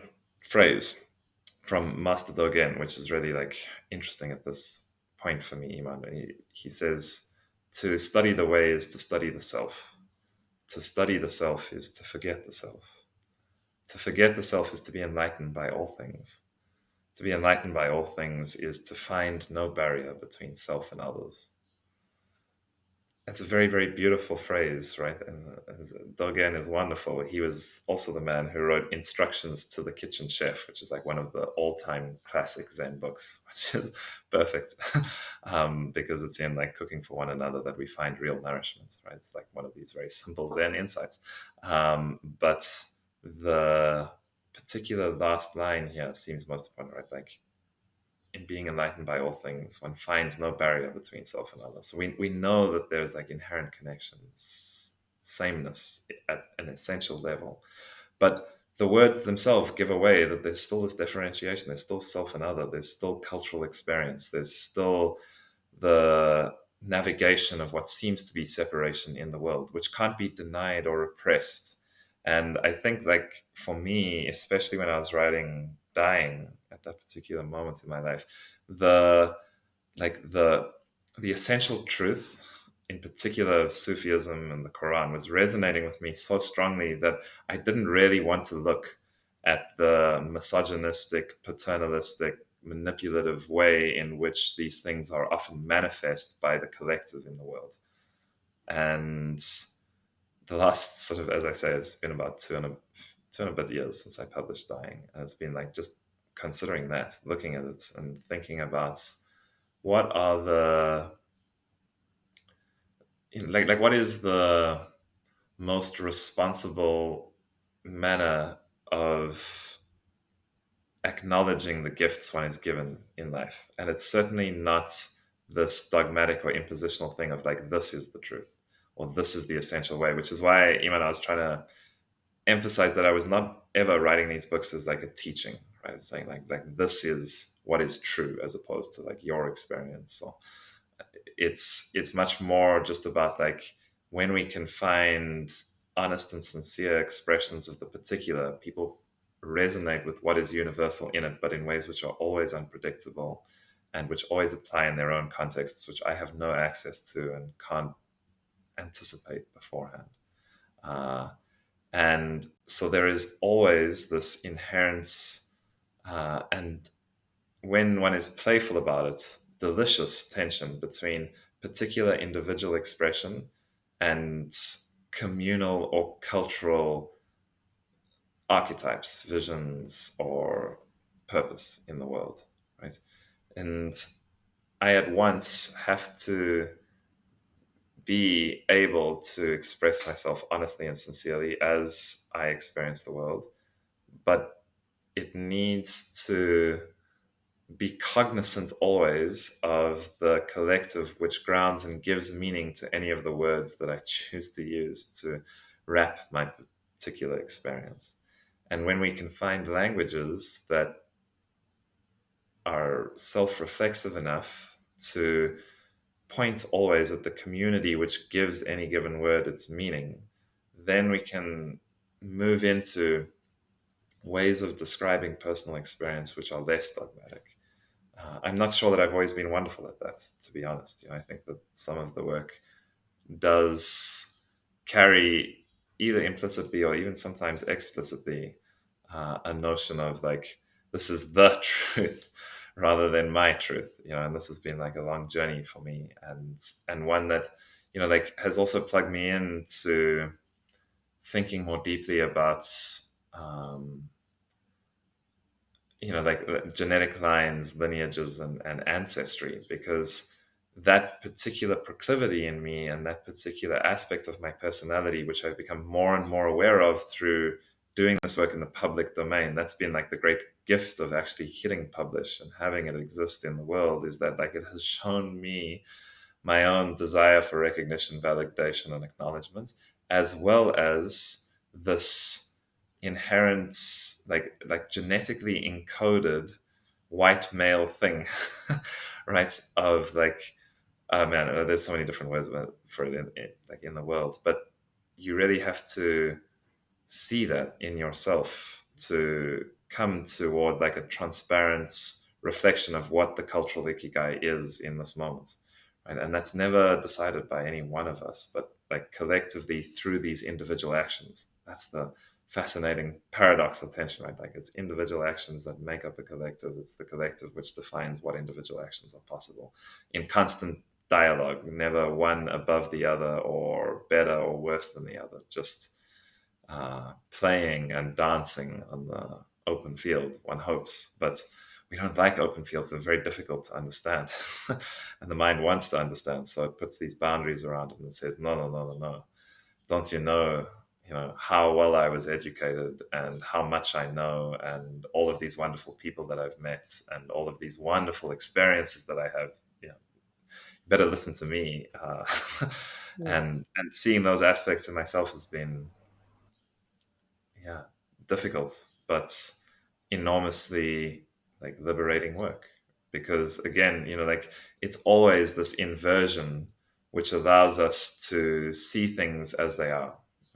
phrase from Master Dogen, which is really like interesting at this point for me, Iman. He says, to study the way is to study the self. To study the self is to forget the self. To forget the self is to be enlightened by all things. To be enlightened by all things is to find no barrier between self and others. It's a very, very beautiful phrase, right? And Dogen is wonderful. He was also the man who wrote Instructions to the Kitchen Chef, which is like one of the all-time classic Zen books, which is perfect because it's in like cooking for one another that we find real nourishment, right? It's like one of these very simple Zen insights. But the particular last line here seems most important, right? Like, in being enlightened by all things, one finds no barrier between self and others. So we know that there's like inherent connections, sameness at an essential level. But the words themselves give away that there's still this differentiation. There's still self and other. There's still cultural experience. There's still the navigation of what seems to be separation in the world, which can't be denied or repressed. And I think, like, for me, especially when I was writing Dying at that particular moment in my life, the like the essential truth, in particular of Sufism and the Quran, was resonating with me so strongly that I didn't really want to look at the misogynistic, paternalistic, manipulative way in which these things are often manifest by the collective in the world. And the last sort of, as I say, it's been about two and a bit years since I published Dying, and it's been like just considering that, looking at it, and thinking about what are the like what is the most responsible manner of acknowledging the gifts one is given in life. And it's certainly not this dogmatic or impositional thing of like, this is the truth or this is the essential way, which is why even I was trying to emphasize that I was not ever writing these books as like a teaching, right? It's saying like this is what is true as opposed to like your experience. So it's much more just about like when we can find honest and sincere expressions of the particular, people resonate with what is universal in it, but in ways which are always unpredictable and which always apply in their own contexts, which I have no access to and can't anticipate beforehand. And so there is always this inherent, and when one is playful about it, delicious tension between particular individual expression and communal or cultural archetypes, visions, or purpose in the world, right? And I at once have to be able to express myself honestly and sincerely as I experience the world, but it needs to be cognizant always of the collective which grounds and gives meaning to any of the words that I choose to use to wrap my particular experience. And when we can find languages that are self reflexive enough to point always at the community which gives any given word its meaning, then we can move into ways of describing personal experience which are less dogmatic. I'm not sure that I've always been wonderful at that, to be honest. I think that some of the work does carry either implicitly or even sometimes explicitly a notion of like, this is the truth rather than my truth, and this has been like a long journey for me, and one that, like has also plugged me into thinking more deeply about um, like genetic lines, lineages, and ancestry, because that particular proclivity in me and that particular aspect of my personality, which I've become more and more aware of through doing this work in the public domain, that's been like the great gift of actually hitting publish and having it exist in the world, is that like it has shown me my own desire for recognition, validation, and acknowledgement, as well as this inherent, like genetically encoded white male thing, right? Of like, man, there's so many different words for it like in the world, but you really have to see that in yourself to come toward like a transparent reflection of what the cultural ikigai is in this moment, right? And that's never decided by any one of us, but like collectively through these individual actions. That's the fascinating paradox of tension, right? Like it's individual actions that make up a collective. It's the collective which defines what individual actions are possible in constant dialogue, never one above the other or better or worse than the other, just playing and dancing on the open field, one hopes. But we don't like open fields. They're very difficult to understand. And the mind wants to understand. So it puts these boundaries around it and says, no, no, no, no, no. Don't how well I was educated and how much I know and all of these wonderful people that I've met and all of these wonderful experiences that I have, better listen to me. Yeah. And seeing those aspects in myself has been, yeah, difficult, but enormously like liberating work, because again, like it's always this inversion which allows us to see things as they are,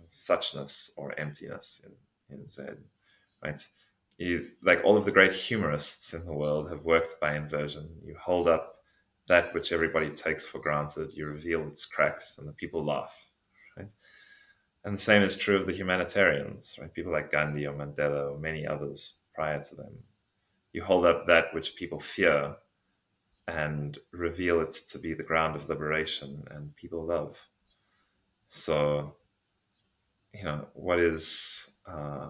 suchness or emptiness in Zen, right? You, like all of the great humorists in the world have worked by inversion. You hold up that which everybody takes for granted, you reveal its cracks, and the people laugh, right? And the same is true of the humanitarians, right? People like Gandhi or Mandela or many others prior to them. You hold up that which people fear and reveal it to be the ground of liberation, and people love. So what is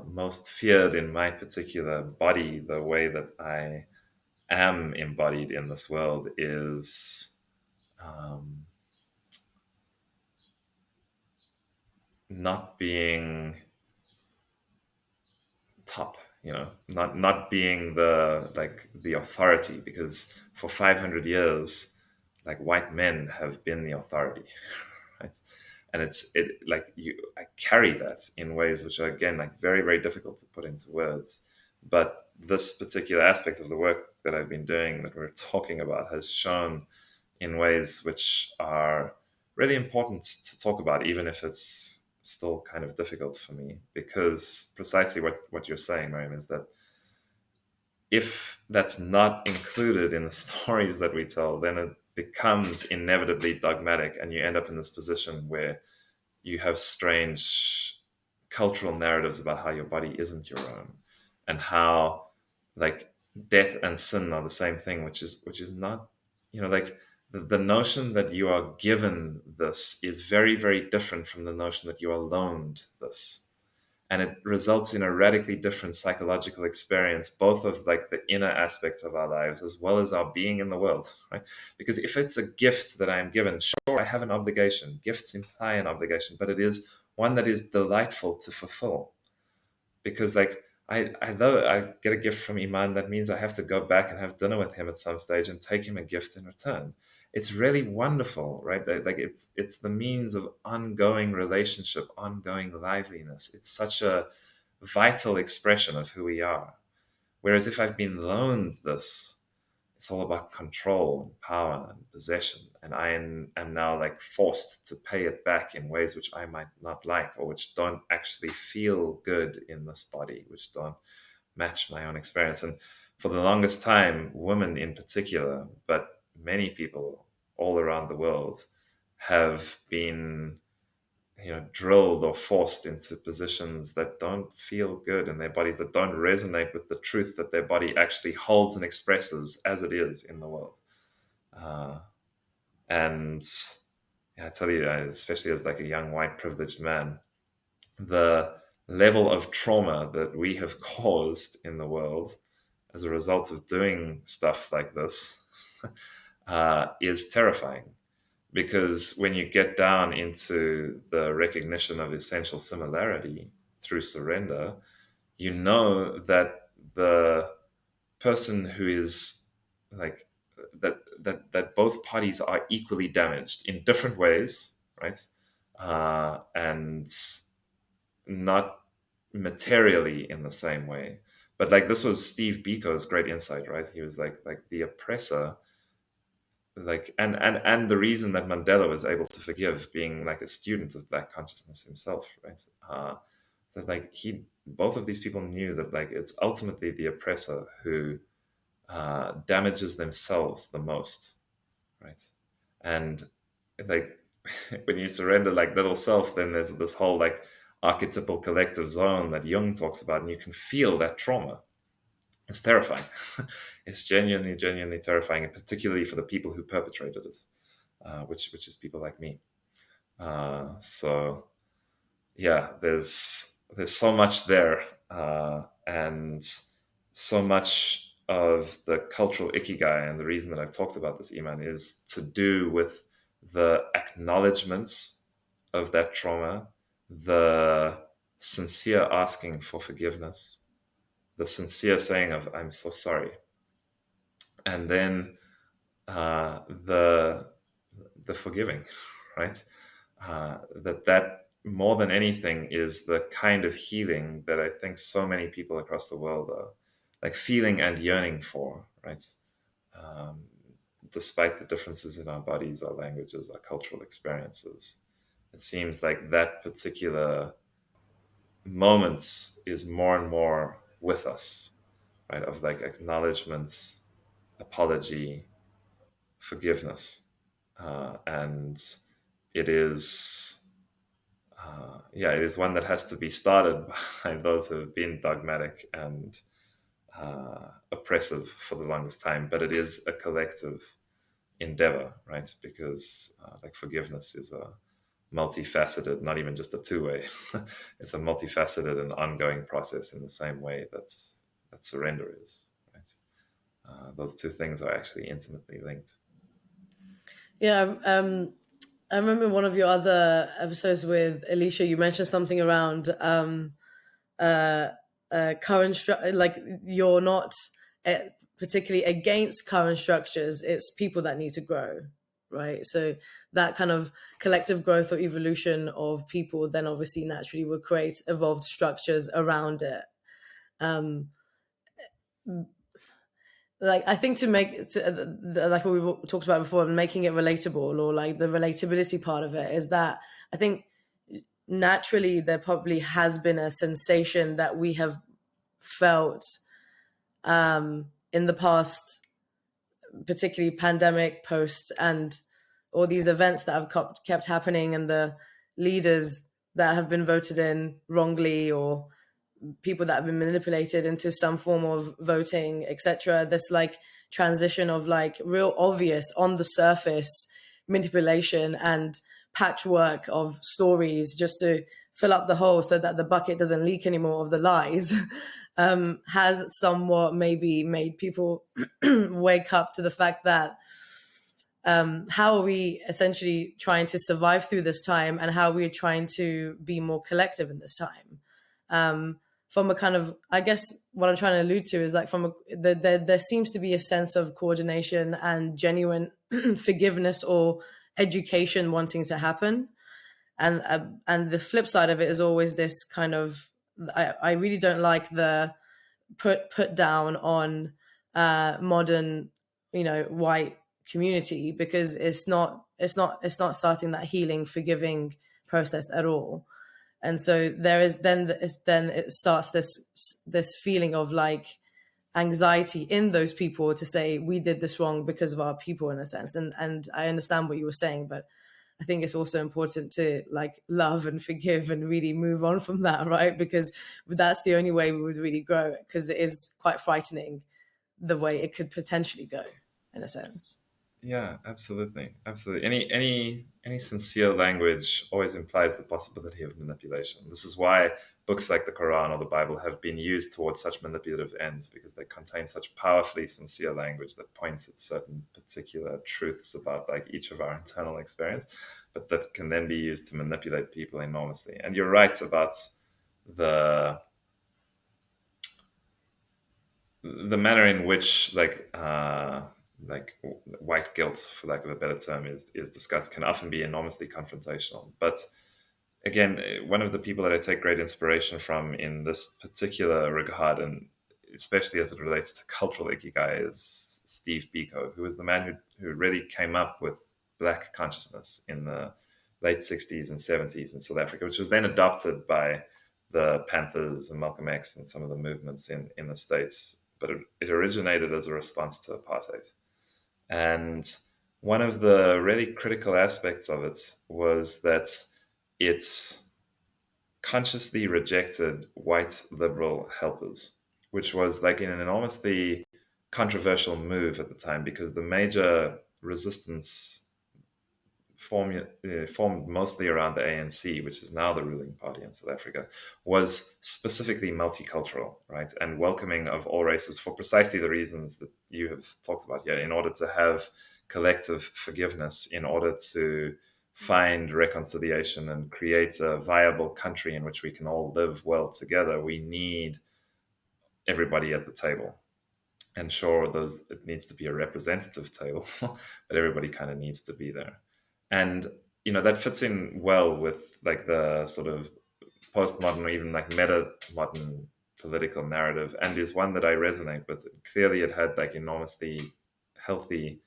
most feared in my particular body, the way that I am embodied in this world, is um, not being top, not being the authority, because for 500 years, like, white men have been the authority, right? And I carry that in ways which are, again, like, very, very difficult to put into words. But this particular aspect of the work that I've been doing, that we're talking about, has shown in ways which are really important to talk about, even if it's still kind of difficult for me, because precisely what you're saying, Miriam, is that if that's not included in the stories that we tell, then it becomes inevitably dogmatic, and you end up in this position where you have strange cultural narratives about how your body isn't your own, and how, like, death and sin are the same thing, which is not, like, the notion that you are given this is very, very different from the notion that you are loaned this, and it results in a radically different psychological experience, both of, like, the inner aspects of our lives as well as our being in the world, right? Because if it's a gift that I am given, sure, I have an obligation. Gifts imply an obligation, but it is one that is delightful to fulfill, because, like, I though I get a gift from Iman, that means I have to go back and have dinner with him at some stage and take him a gift in return. It's really wonderful, right? Like, it's the means of ongoing relationship, ongoing liveliness. It's such a vital expression of who we are. Whereas if I've been loaned this, it's all about control and power and possession, and I am now, like, forced to pay it back in ways which I might not like, or which don't actually feel good in this body, which don't match my own experience. And for the longest time, women in particular, but many people all around the world, have been, drilled or forced into positions that don't feel good in their bodies, that don't resonate with the truth that their body actually holds and expresses as it is in the world. Uh, and yeah, I tell you, especially as, like, a young white privileged man, the level of trauma that we have caused in the world as a result of doing stuff like this is terrifying. Because when you get down into the recognition of essential similarity through surrender, you know that the person who is, like, that both parties are equally damaged in different ways, right? And not materially in the same way. But, like, this was Steve Biko's great insight, right? He was like the oppressor, like, and the reason that Mandela was able to forgive, being, like, a student of Black consciousness himself, right? So, like, both of these people knew that, like, it's ultimately the oppressor who damages themselves the most, right? And, like, when you surrender, like, little self, then there's this whole, like, archetypal collective zone that Jung talks about, and you can feel that trauma. It's terrifying. It's genuinely, genuinely terrifying, and particularly for the people who perpetrated it, which is people like me. So yeah, there's so much there, and so much of the cultural ikigai, and the reason that I've talked about this, Iman, is to do with the acknowledgements of that trauma, the sincere asking for forgiveness, the sincere saying of "I'm so sorry," and then the forgiving, right? That more than anything is the kind of healing that I think so many people across the world are, like, feeling and yearning for, right? Um, Despite the differences in our bodies, our languages, our cultural experiences, it seems like that particular moments is more and more with us, right? Of, like, acknowledgements, apology, forgiveness, and it is, yeah, it is one that has to be started by those who have been dogmatic and oppressive for the longest time. But it is a collective endeavor, right? Because, like, forgiveness is multifaceted, not even just a two-way. It's a multifaceted and ongoing process in the same way that surrender is. Right? Those two things are actually intimately linked. Yeah, I remember one of your other episodes with Alicia, you mentioned something around uh, current like you're not particularly against current structures. It's people that need to grow, right? So that kind of collective growth or evolution of people then obviously naturally will create evolved structures around it. Um, like I think to make like what we talked about before, making it relatable, or like the relatability part of it, is that I think naturally there probably has been a sensation that we have felt in the past, particularly pandemic, post, and all these events that have kept happening, and the leaders that have been voted in wrongly, or people that have been manipulated into some form of voting, etc. This like transition of like real obvious on the surface manipulation and patchwork of stories just to fill up the hole so that the bucket doesn't leak anymore of the lies has somewhat maybe made people wake up to the fact that how are we essentially trying to survive through this time, and how we are trying to be more collective in this time. From a kind of, I guess what I'm trying to allude to is like there seems to be a sense of coordination and genuine forgiveness or education wanting to happen, and the flip side of it is always this kind of, I really don't like the put down on modern, white community, because it's not starting that healing, forgiving process at all. And so there is then it starts this feeling of like anxiety in those people to say we did this wrong because of our people, in a sense. And I understand what you were saying, but I think it's also important to like love and forgive and really move on from that, right? Because that's the only way we would really grow, because it is quite frightening the way it could potentially go, in a sense. Yeah, absolutely, absolutely. Any sincere language always implies the possibility of manipulation. This is why books like the Quran or the Bible have been used towards such manipulative ends, because they contain such powerfully sincere language that points at certain particular truths about like each of our internal experience, but that can then be used to manipulate people enormously. And you're right about the the manner in which like white guilt, for lack of a better term, is discussed can often be enormously confrontational. But again, one of the people that I take great inspiration from in this particular regard, and especially as it relates to cultural ikigai, is Steve Biko, who was the man who really came up with Black consciousness in the late 60s and 70s in South Africa, which was then adopted by the Panthers and Malcolm X and some of the movements in the States. But it originated as a response to apartheid. And one of the really critical aspects of it was that it consciously rejected white liberal helpers, which was like an enormously controversial move at the time, because the major resistance formed mostly around the ANC, which is now the ruling party in South Africa, was specifically multicultural, right? And welcoming of all races for precisely the reasons that you have talked about here, in order to have collective forgiveness, in order to find reconciliation and create a viable country in which we can all live well together, we need everybody at the table. And sure, it needs to be a representative table, but everybody kind of needs to be there. And that fits in well with like the sort of postmodern or even like meta modern political narrative, and is one that I resonate with. Clearly, it had like enormously healthy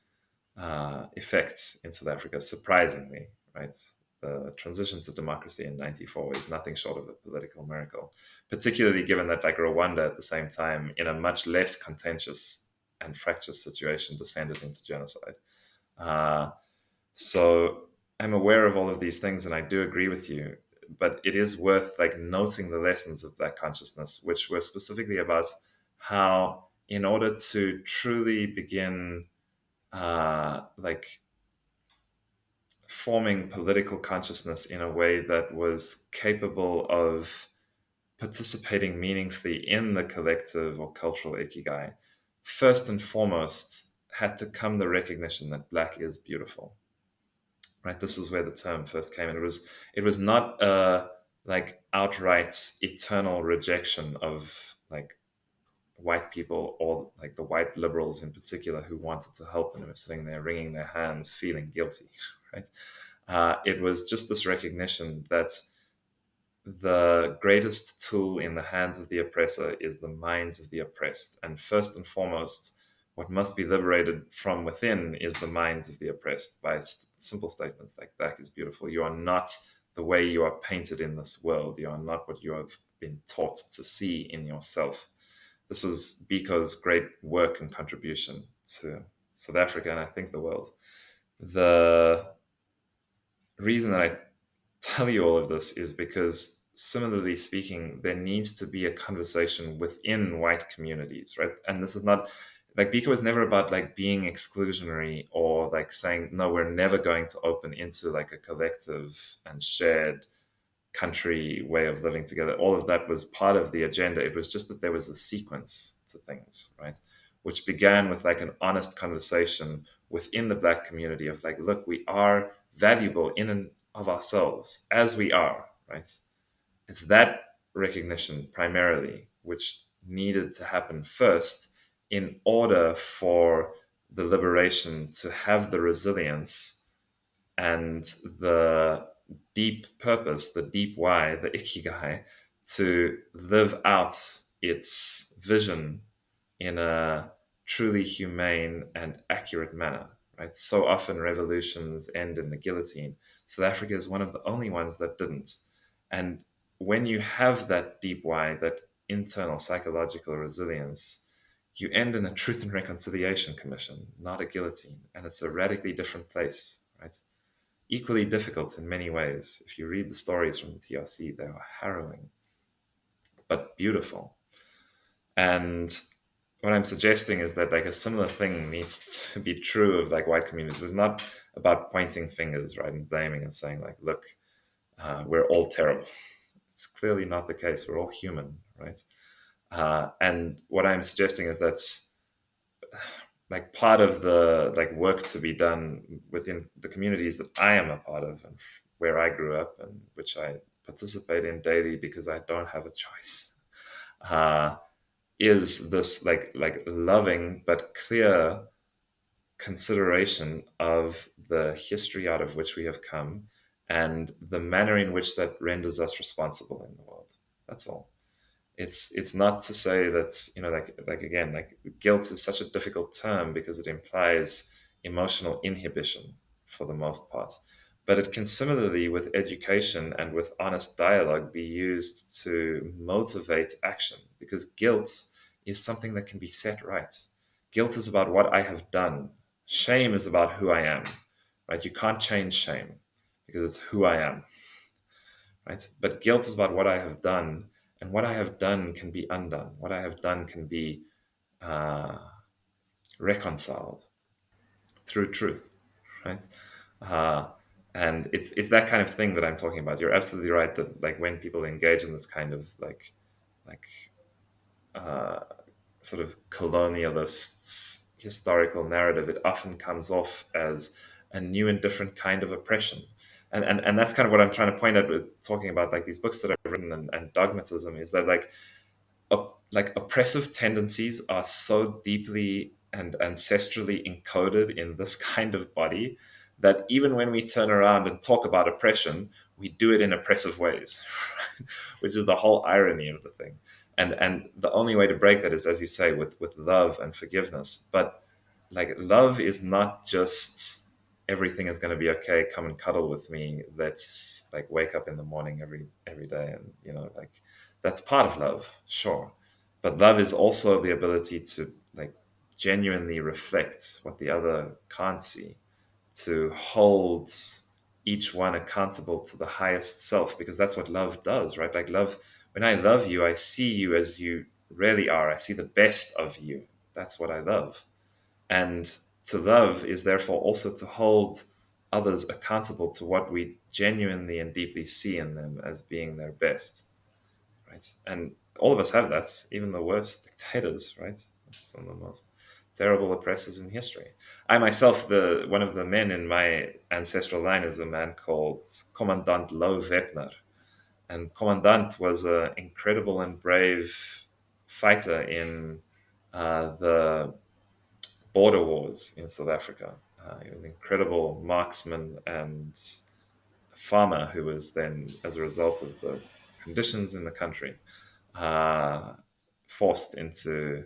effects in South Africa, surprisingly, right? The transition to democracy in '94 is nothing short of a political miracle, particularly given that like Rwanda at the same time, in a much less contentious and fractious situation, descended into genocide. So I'm aware of all of these things, and I do agree with you. But it is worth like noting the lessons of that consciousness, which were specifically about how, in order to truly begin like forming political consciousness in a way that was capable of participating meaningfully in the collective or cultural ikigai, first and foremost had to come the recognition that Black is beautiful. Right, this was where the term first came, and it was not a like outright eternal rejection of like white people, or like the white liberals in particular who wanted to help and were sitting there wringing their hands, feeling guilty. Right, it was just this recognition that the greatest tool in the hands of the oppressor is the minds of the oppressed. And first and foremost, what must be liberated from within is the minds of the oppressed by simple statements like "Black is beautiful." You are not the way you are painted in this world. You are not what you have been taught to see in yourself. This was Biko's great work and contribution to South Africa, and I think the world. The reason that I tell you all of this is because, similarly speaking, there needs to be a conversation within white communities, right? And this is not like Biko is never about like being exclusionary or like saying, no, we're never going to open into like a collective and shared country way of living together. All of that was part of the agenda. It was just that there was a sequence to things, right? Which began with like an honest conversation within the Black community of like, look, we are valuable in and of ourselves as we are, right? It's that recognition primarily which needed to happen first in order for the liberation to have the resilience and the deep purpose, the deep why, the ikigai, to live out its vision in a truly humane and accurate manner. Right? So often revolutions end in the guillotine. South Africa is one of the only ones that didn't. And when you have that deep why, that internal psychological resilience, you end in a Truth and Reconciliation Commission, not a guillotine. And it's a radically different place, right? Equally difficult in many ways. If you read the stories from the TRC, they are harrowing, but beautiful. And what I'm suggesting is that like a similar thing needs to be true of like white communities. It's not about pointing fingers, right, and blaming and saying like, look, we're all terrible. It's clearly not the case. We're all human, right? And what I'm suggesting is that like part of the like work to be done within the communities that I am a part of and where I grew up and which I participate in daily because I don't have a choice, is this like loving but clear consideration of the history out of which we have come and the manner in which that renders us responsible in the world. That's all. It's not to say that, you know, like again, like guilt is such a difficult term because it implies emotional inhibition for the most part, but it can similarly with education and with honest dialogue be used to motivate action, because guilt is something that can be set right. Guilt is about what I have done. Shame is about who I am, right? You can't change shame because it's who I am, right? But guilt is about what I have done, and what I have done can be undone. What I have done can be uh, reconciled through truth, right? Uh, and it's that kind of thing that I'm talking about. You're absolutely right that like when people engage in this kind of like uh, sort of colonialist historical narrative, it often comes off as a new and different kind of oppression. And that's kind of what I'm trying to point at with talking about like these books that I've written and dogmatism, is that like oppressive tendencies are so deeply and ancestrally encoded in this kind of body that even when we turn around and talk about oppression, we do it in oppressive ways, which is the whole irony of the thing. And the only way to break that is, as you say, with love and forgiveness. But like love is not just everything is going to be okay, come and cuddle with me, let's like wake up in the morning every day, and you know, like that's part of love, sure, but love is also the ability to like genuinely reflect what the other can't see, to hold each one accountable to the highest self, because that's what love does, right? Like love, when I love you, I see you as you really are. I see the best of you. That's what I love. And to love is therefore also to hold others accountable to what we genuinely and deeply see in them as being their best, right? And all of us have that, even the worst dictators, right? Some of the most terrible oppressors in history. I myself, the one of the men in my ancestral line is a man called Commandant Lo Wepner. And Commandant was an incredible and brave fighter in the border wars in South Africa. He was an incredible marksman and farmer who was then, as a result of the conditions in the country, uh, forced into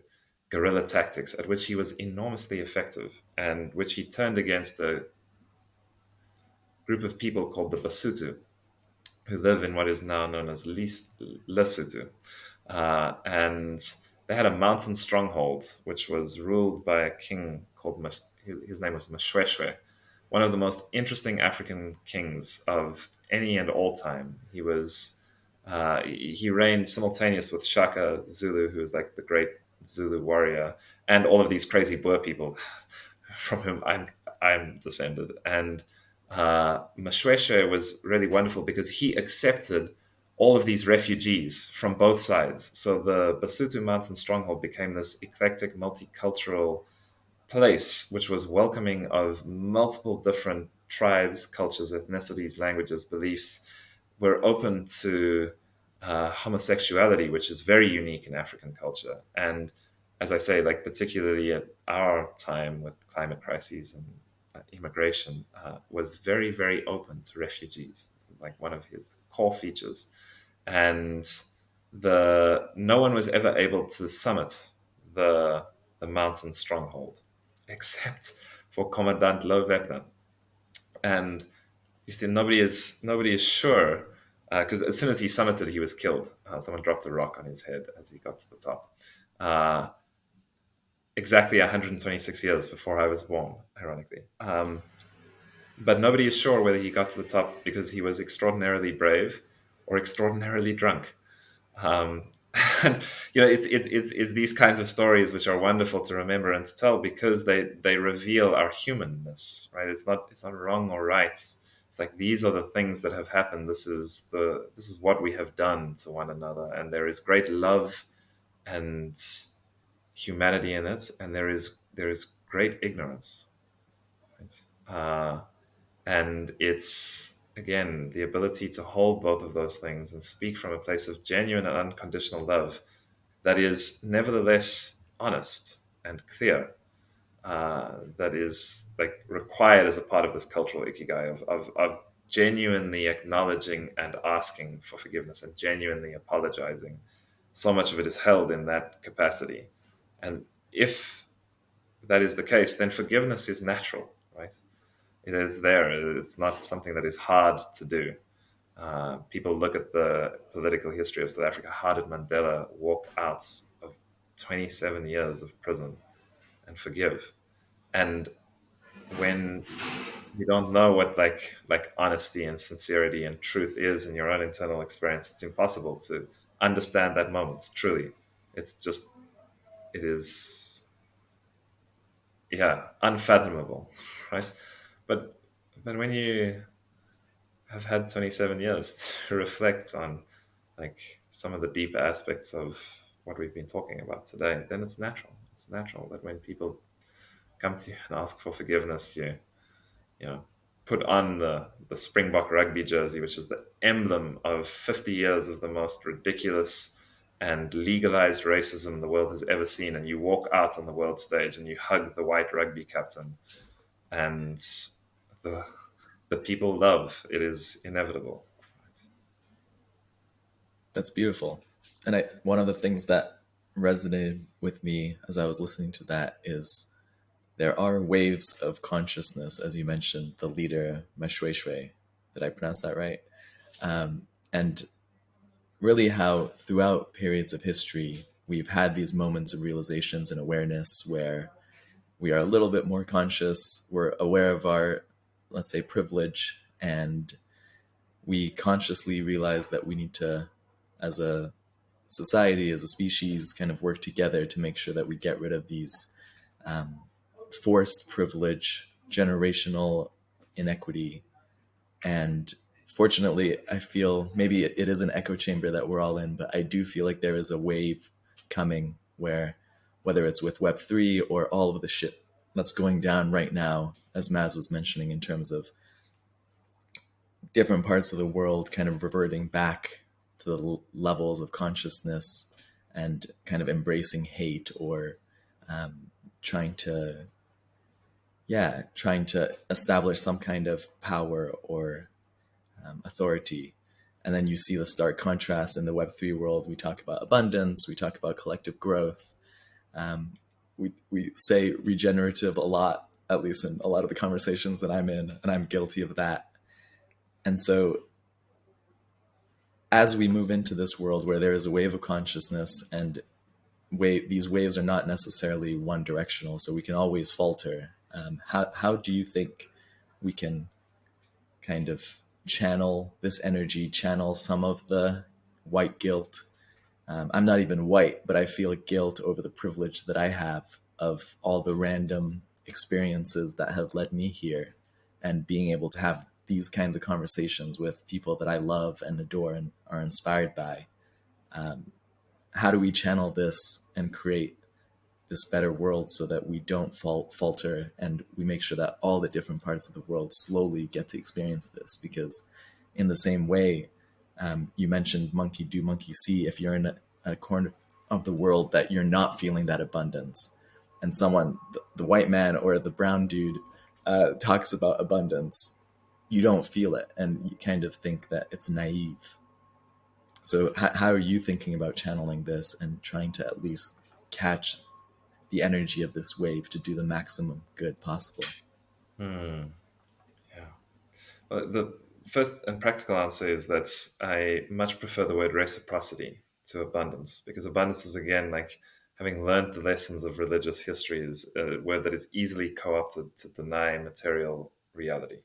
guerrilla tactics at which he was enormously effective and which he turned against a group of people called the Basotho, who live in what is now known as Lesotho. And they had a mountain stronghold, which was ruled by a king called, his name was Mashweshwe, one of the most interesting African kings of any and all time. He reigned simultaneous with Shaka Zulu, who was like the great Zulu warrior, and all of these crazy Boer people from whom I'm descended. And Mashweshe was really wonderful because he accepted all of these refugees from both sides. So the Basotho Mountain stronghold became this eclectic, multicultural place, which was welcoming of multiple different tribes, cultures, ethnicities, languages, beliefs. Were open to homosexuality, which is very unique in African culture. And as I say, like particularly at our time with climate crises and immigration, was very, very open to refugees. This was like one of his core features. And the no one was ever able to summit the the mountain stronghold except for Commandant Lo Wepner. And you see, nobody is sure because as soon as he summited, he was killed. Someone dropped a rock on his head as he got to the top. Uh, exactly 126 years before I was born, ironically. But nobody is sure whether he got to the top because he was extraordinarily brave or extraordinarily drunk. Um, and it's these kinds of stories which are wonderful to remember and to tell because they reveal our humanness, right? It's not wrong or right. It's like these are the things that have happened. This is what we have done to one another, and there is great love and humanity in it, and there is great ignorance, right? And it's again the ability to hold both of those things and speak from a place of genuine and unconditional love that is nevertheless honest and clear, that is like required as a part of this cultural ikigai of genuinely acknowledging and asking for forgiveness and genuinely apologizing. So much of it is held in that capacity. And if that is the case, then forgiveness is natural, right? It is there. It's not something that is hard to do. People look at the political history of South Africa. How did Mandela walk out of 27 years of prison and forgive? And when you don't know what like honesty and sincerity and truth is in your own internal experience, it's impossible to understand that moment. Truly, it's just it is unfathomable, right? But when you have had 27 years to reflect on like some of the deeper aspects of what we've been talking about today, then it's natural. It's natural that when people come to you and ask for forgiveness, you know put on the Springbok rugby jersey, which is the emblem of 50 years of the most ridiculous and legalized racism the world has ever seen, and you walk out on the world stage and you hug the white rugby captain, and the the people love it is inevitable. That's beautiful. And one of the things that resonated with me as I was listening to that is there are waves of consciousness, as you mentioned, the leader Mashweshwe. Did I pronounce that right? And really how throughout periods of history, we've had these moments of realizations and awareness where we are a little bit more conscious, we're aware of our, let's say, privilege, and we consciously realize that we need to, as a society, as a species, kind of work together to make sure that we get rid of these forced privilege, generational inequity. And fortunately, I feel maybe it is an echo chamber that we're all in, but I do feel like there is a wave coming where, whether it's with Web3 or all of the shit that's going down right now, as Maz was mentioning, in terms of different parts of the world kind of reverting back to the levels of consciousness and kind of embracing hate, or um, trying to trying to establish some kind of power or authority. And then you see the stark contrast in the Web3 world. We talk about abundance, we talk about collective growth. We say regenerative a lot, at least in a lot of the conversations that I'm in, and I'm guilty of that. And so as we move into this world where there is a wave of consciousness, and these waves are not necessarily one directional, so we can always falter. How do you think we can kind of channel this energy, channel some of the white guilt? I'm not even white, but I feel guilt over the privilege that I have of all the random experiences that have led me here, and being able to have these kinds of conversations with people that I love and adore and are inspired by. How do we channel this and create this better world so that we don't falter, and we make sure that all the different parts of the world slowly get to experience this? Because in the same way, you mentioned monkey do, monkey see. If you're in a corner of the world that you're not feeling that abundance, and someone, the white man or the brown dude, talks about abundance, you don't feel it, and you kind of think that it's naive. So how are you thinking about channeling this and trying to at least catch the energy of this wave to do the maximum good possible? Yeah. Well, the first and practical answer is that I much prefer the word reciprocity to abundance, because abundance is, again, like, having learned the lessons of religious history, is a word that is easily co-opted to deny material reality.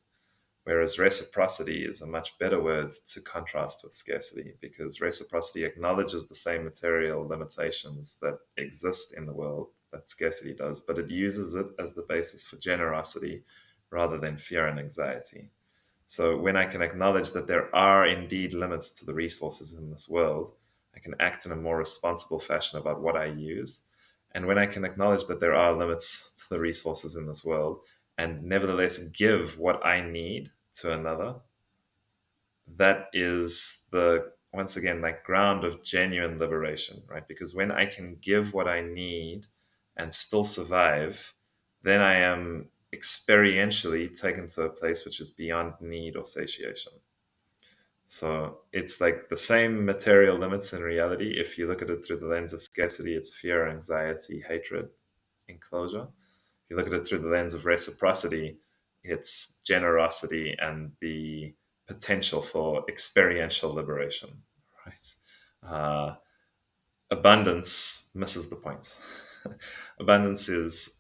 Whereas reciprocity is a much better word to contrast with scarcity, because reciprocity acknowledges the same material limitations that exist in the world that scarcity does, but it uses it as the basis for generosity rather than fear and anxiety. So when I can acknowledge that there are indeed limits to the resources in this world, I can act in a more responsible fashion about what I use. And when I can acknowledge that there are limits to the resources in this world, and nevertheless give what I need to another, that is the, once again, like, ground of genuine liberation, right? Because when I can give what I need and still survive, then I am experientially taken to a place which is beyond need or satiation. So it's like the same material limits in reality. If you look at it through the lens of scarcity, it's fear, anxiety, hatred, enclosure. If you look at it through the lens of reciprocity, it's generosity and the potential for experiential liberation, right? Abundance misses the point. Abundance is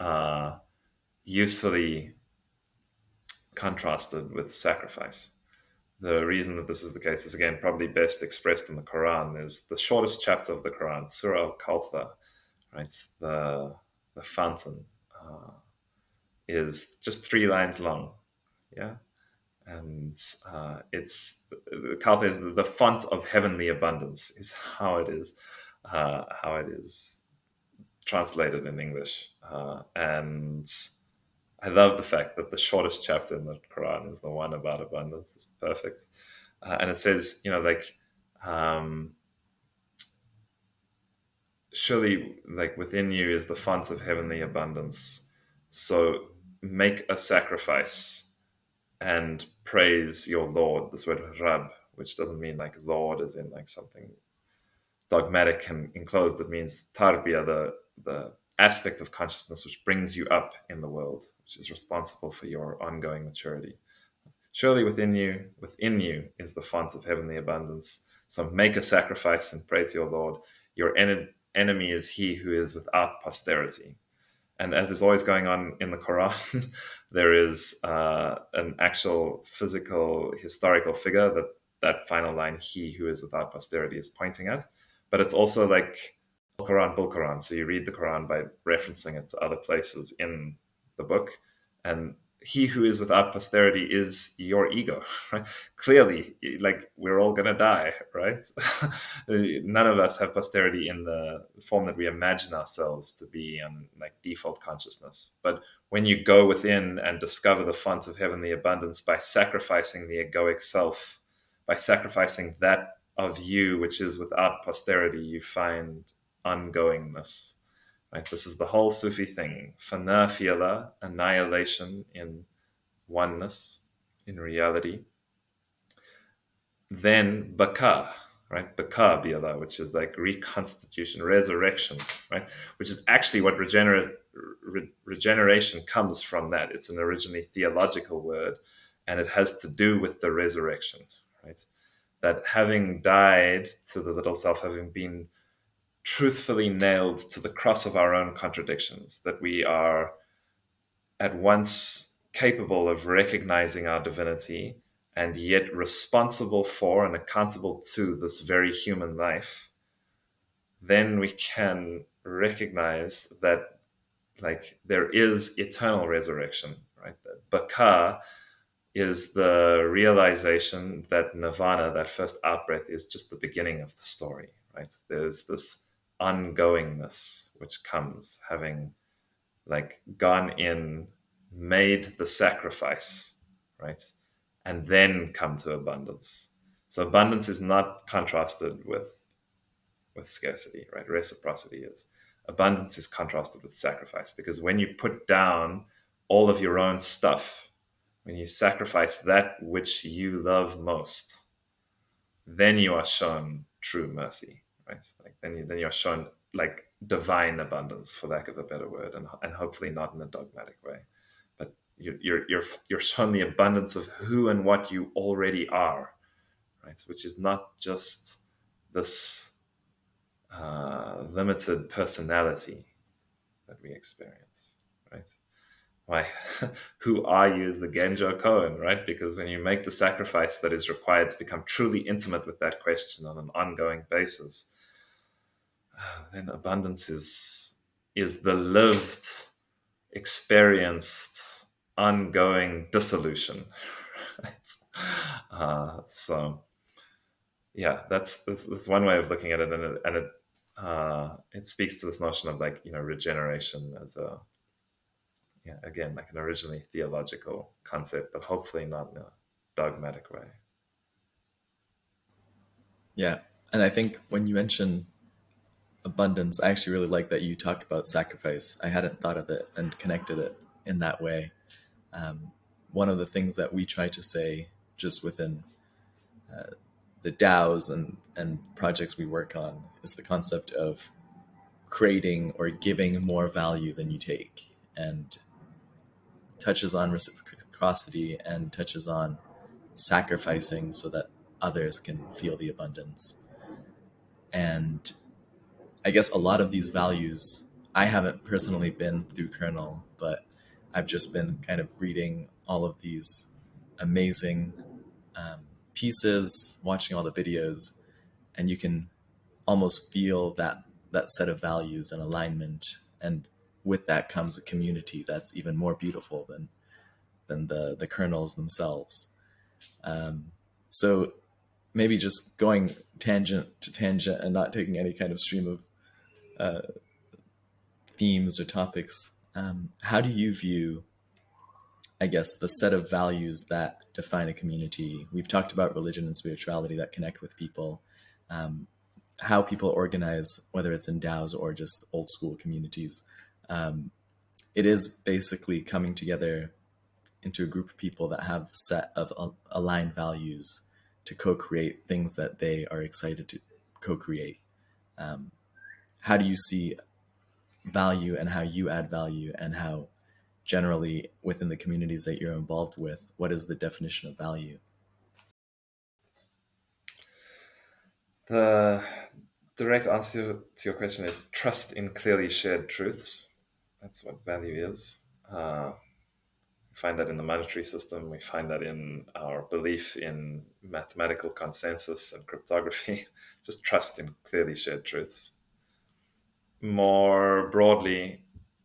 usefully contrasted with sacrifice. The reason that this is the case is, again, probably best expressed in the Quran. Is the shortest chapter of the Quran, Surah Al-Kawthar, right? The fountain is just 3 lines long, yeah, and it's the Kawthar is the font of heavenly abundance, is how it is translated in English, and I love the fact that the shortest chapter in the Quran is the one about abundance. It's perfect. And it says, like, um, surely, like, within you is the font of heavenly abundance. So make a sacrifice and praise your Lord. This word Rab, which doesn't mean like Lord as in like something dogmatic and enclosed. It means tarbiyah, the aspect of consciousness which brings you up in the world, which is responsible for your ongoing maturity. Surely within you is the font of heavenly abundance. So make a sacrifice and pray to your Lord. Your enemy is he who is without posterity. And as is always going on in the Quran, there is an actual physical, historical figure that final line, he who is without posterity, is pointing at. But it's also like Quran, Bull Quran. So you read the Quran by referencing it to other places in the book. And he who is without posterity is your ego, right? Clearly, like, we're all gonna die, right? None of us have posterity in the form that we imagine ourselves to be on, like, default consciousness. But when you go within and discover the font of heavenly abundance by sacrificing the egoic self, by sacrificing that of you which is without posterity, you find ongoingness. Right? This is the whole Sufi thing. Fana fiala, annihilation in oneness, in reality. Then baka, right? Baka biala, which is like reconstitution, resurrection, right? Which is actually what regeneration comes from. That it's an originally theological word, and it has to do with the resurrection, right? That having died to the little self, having been truthfully nailed to the cross of our own contradictions, that we are at once capable of recognizing our divinity and yet responsible for and accountable to this very human life, then we can recognize that, like, there is eternal resurrection, right? That Baka is the realization that nirvana, that first outbreath, is just the beginning of the story, right? There's this ongoingness which comes having, like, gone in, made the sacrifice, right? And then come to abundance. So abundance is not contrasted with scarcity, right? Reciprocity is. Abundance is contrasted with sacrifice, because when you put down all of your own stuff, when you sacrifice that which you love most, then you are shown true mercy, right? Like, then you're shown, like, divine abundance, for lack of a better word, and hopefully not in a dogmatic way, but you're shown the abundance of who and what you already are, right? Which is not just this limited personality that we experience, right? Why? Who are you is the Genjo koan, right? Because when you make the sacrifice that is required to become truly intimate with that question on an ongoing basis, then abundance is the lived, experienced, ongoing dissolution. Right? So yeah, that's one way of looking at it, and it speaks to this notion of, like, regeneration as a, yeah, again, like an originally theological concept, but hopefully not in a dogmatic way. Yeah. And I think when you mention abundance, I actually really like that you talk about sacrifice. I hadn't thought of it and connected it in that way. One of the things that we try to say just within the DAOs and projects we work on is the concept of creating or giving more value than you take, and touches on reciprocity and touches on sacrificing so that others can feel the abundance. And I guess a lot of these values, I haven't personally been through Kernel, but I've just been kind of reading all of these amazing pieces, watching all the videos, and you can almost feel that set of values and alignment. And with that comes a community that's even more beautiful than the kernels themselves. So maybe just going tangent to tangent and not taking any kind of stream of themes or topics. How do you view, I guess, the set of values that define a community? We've talked about religion and spirituality that connect with people. How people organize, whether it's in DAOs or just old school communities. It is basically coming together into a group of people that have a set of aligned values to co-create things that they are excited to co-create. How do you see value and how you add value, and how generally within the communities that you're involved with, what is the definition of value? The direct answer to your question is trust in clearly shared truths. That's what value is. We find that in the monetary system. We find that in our belief in mathematical consensus and cryptography. Just trust in clearly shared truths. More broadly,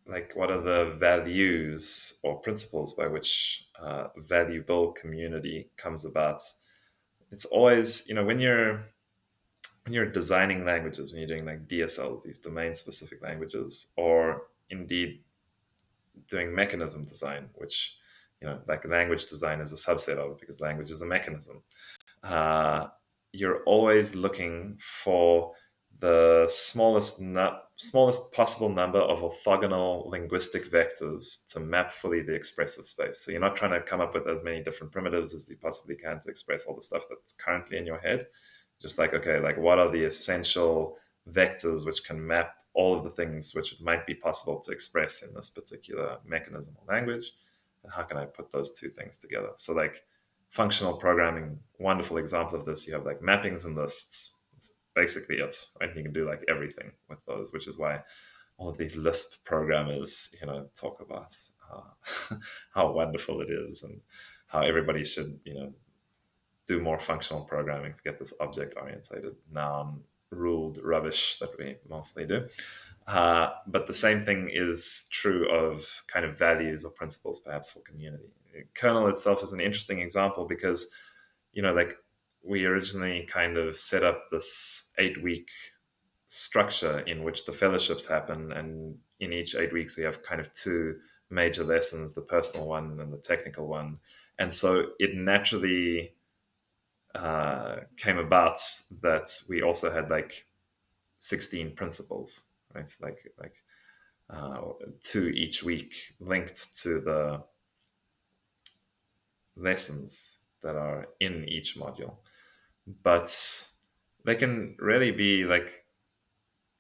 like what are the values or principles by which valuable community comes about. It's always, when you're designing languages, when you're doing like DSL, these domain specific languages, or indeed doing mechanism design, which, like language design is a subset of it because language is a mechanism. uh, you're always looking for the smallest possible number of orthogonal linguistic vectors to map fully the expressive space. So you're not trying to come up with as many different primitives as you possibly can to express all the stuff that's currently in your head. Just like, okay, like what are the essential vectors which can map all of the things which it might be possible to express in this particular mechanism or language, and how can I put those two things together? So like functional programming, wonderful example of this. You have like mappings and lists. It's basically it, right? You can do like everything with those, which is why all of these Lisp programmers, talk about how wonderful it is and how everybody should, do more functional programming, forget this object oriented, noun ruled rubbish that we mostly do. But the same thing is true of kind of values or principles, perhaps, for community. Kernel itself is an interesting example because, like we originally kind of set up this 8-week structure in which the fellowships happen. And in each 8 weeks, we have kind of two major lessons, the personal one and the technical one. And so it naturally came about that we also had like 16 principles, right? Like two each week linked to the lessons that are in each module. But they can really be like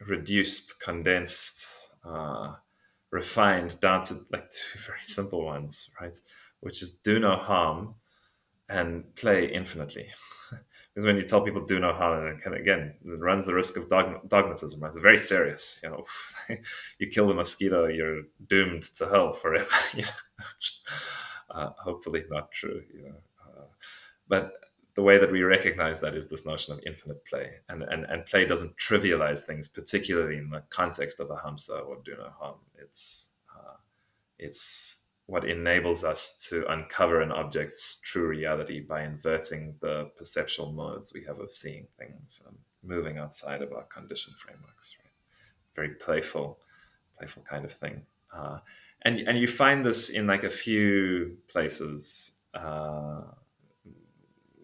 reduced, condensed, refined down to like two very simple ones, right? Which is do no harm and play infinitely. Because when you tell people do no harm, and again, it runs the risk of dogmatism. Right? It's very serious. You kill the mosquito, you're doomed to hell forever. Hopefully not true. But the way that we recognize that is this notion of infinite play, and play doesn't trivialize things, particularly in the context of a hamsa or do no harm. It's what enables us to uncover an object's true reality by inverting the perceptual modes we have of seeing things and moving outside of our conditioned frameworks. Right? Very playful kind of thing. And you find this in like a few places.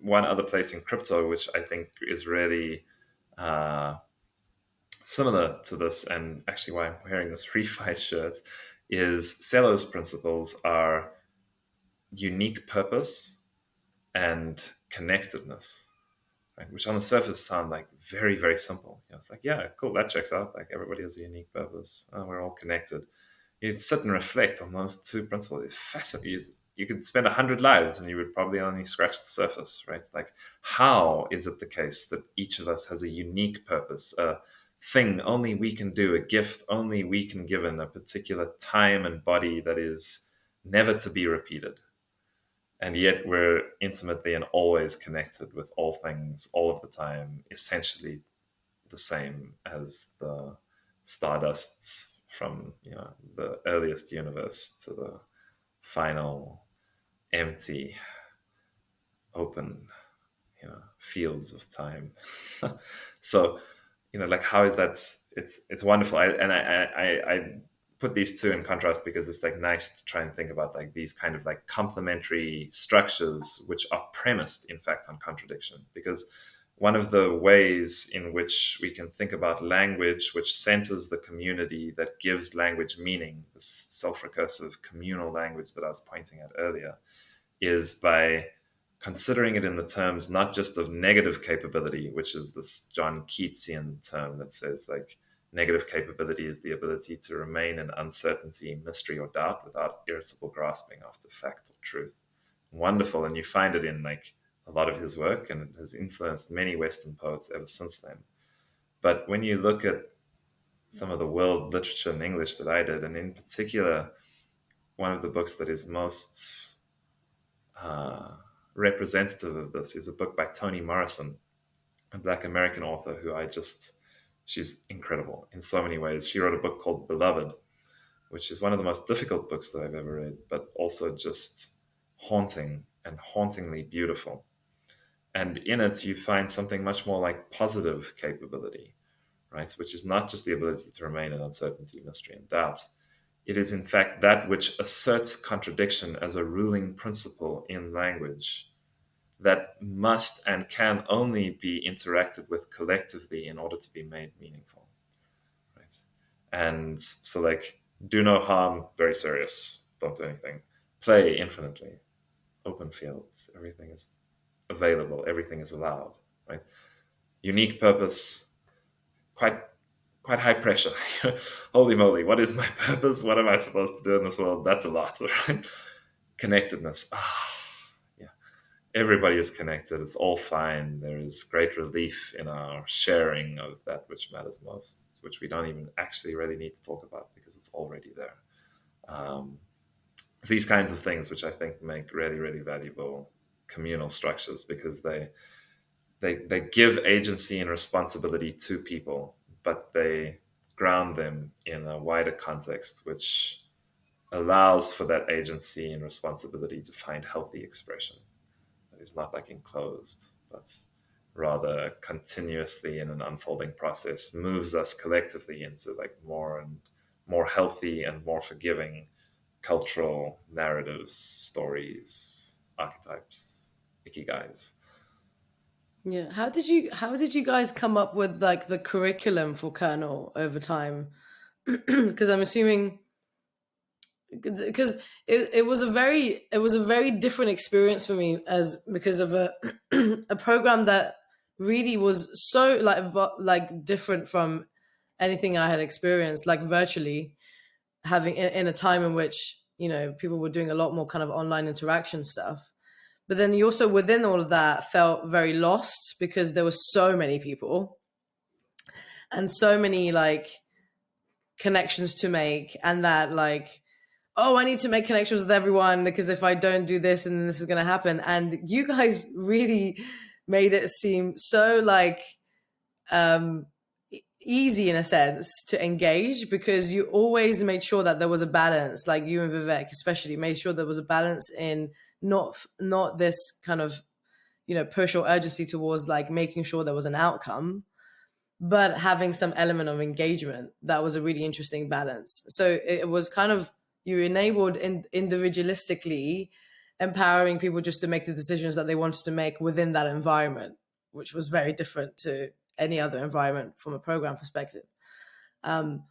One other place in crypto, which I think is really similar to this, and actually why I'm wearing this refi shirt, is Celo's principles are unique purpose and connectedness, right? Which on the surface sound like very, very simple. It's like, yeah, cool, that checks out. Like everybody has a unique purpose. We're all connected. You sit and reflect on those two principles. It's fascinating. You could spend 100 lives and you would probably only scratch the surface, right? Like, how is it the case that each of us has a unique purpose, a thing only we can do, a gift only we can give in a particular time and body that is never to be repeated? And yet we're intimately and always connected with all things, all of the time, essentially the same as the stardusts from the earliest universe to the final empty open fields of time. So like, how is that? It's wonderful. I put these two in contrast because it's like nice to try and think about like these kind of like complementary structures which are premised in fact on contradiction. Because one of the ways in which we can think about language, which centers the community, that gives language meaning, this self-recursive communal language that I was pointing at earlier, is by considering it in the terms not just of negative capability, which is this John Keatsian term that says like negative capability is the ability to remain in uncertainty, mystery, or doubt without irritable grasping after fact or truth. Wonderful. And you find it in like a lot of his work, and it has influenced many Western poets ever since then. But when you look at some of the world literature in English that I did, and in particular, one of the books that is most representative of this is a book by Toni Morrison, a Black American author she's incredible in so many ways. She wrote a book called Beloved, which is one of the most difficult books that I've ever read, but also just haunting and hauntingly beautiful. And in it, you find something much more like positive capability, right? Which is not just the ability to remain in uncertainty, mystery, and doubt. It is, in fact, that which asserts contradiction as a ruling principle in language that must and can only be interacted with collectively in order to be made meaningful, right? And so, like, do no harm, very serious, don't do anything. Play infinitely, open fields, everything is available, everything is allowed, right? Unique purpose, quite high pressure. Holy moly, what is my purpose? What am I supposed to do in this world? That's a lot, right? Connectedness. Yeah. Everybody is connected. It's all fine. There is great relief in our sharing of that which matters most, which we don't even actually really need to talk about because it's already there. It's these kinds of things which I think make really, really valuable communal structures, because they give agency and responsibility to people, but they ground them in a wider context, which allows for that agency and responsibility to find healthy expression. That is not like enclosed, but rather continuously in an unfolding process moves us collectively into like more and more healthy and more forgiving cultural narratives, stories, archetypes, ikigais. Yeah. How did you guys come up with like the curriculum for Kernel over time? Because I'm assuming, because it was a very different experience for me, as because of a a program that really was so like different from anything I had experienced, like virtually, having in a time in which people were doing a lot more kind of online interaction stuff. But then you also, within all of that, felt very lost because there were so many people and so many like connections to make, and that like, oh, I need to make connections with everyone because if I don't do this, and this is going to happen. And you guys really made it seem so like um easy in a sense to engage, because you always made sure that there was a balance, like you and Vivek especially made sure there was a balance in not this kind of push or urgency towards like making sure there was an outcome, but having some element of engagement. That was a really interesting balance. So it was kind of, you enabled individualistically empowering people just to make the decisions that they wanted to make within that environment, which was very different to any other environment from a program perspective. Um,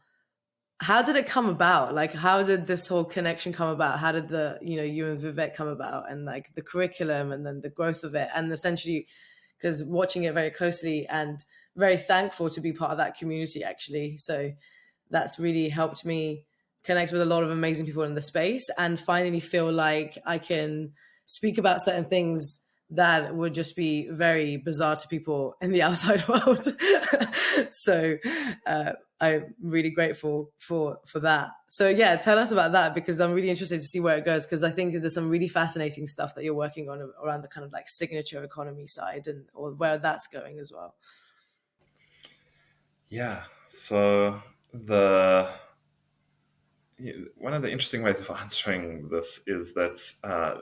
how did it come about? Like, how did this whole connection come about? How did you and Vivek come about, and like the curriculum and then the growth of it, and essentially, because watching it very closely and very thankful to be part of that community actually. So that's really helped me connect with a lot of amazing people in the space and finally feel like I can speak about certain things that would just be very bizarre to people in the outside world. So I'm really grateful for that. So yeah, tell us about that, because I'm really interested to see where it goes, because I think there's some really fascinating stuff that you're working on around the kind of like signature economy side, and or where that's going as well. Yeah. So the one of the interesting ways of answering this is that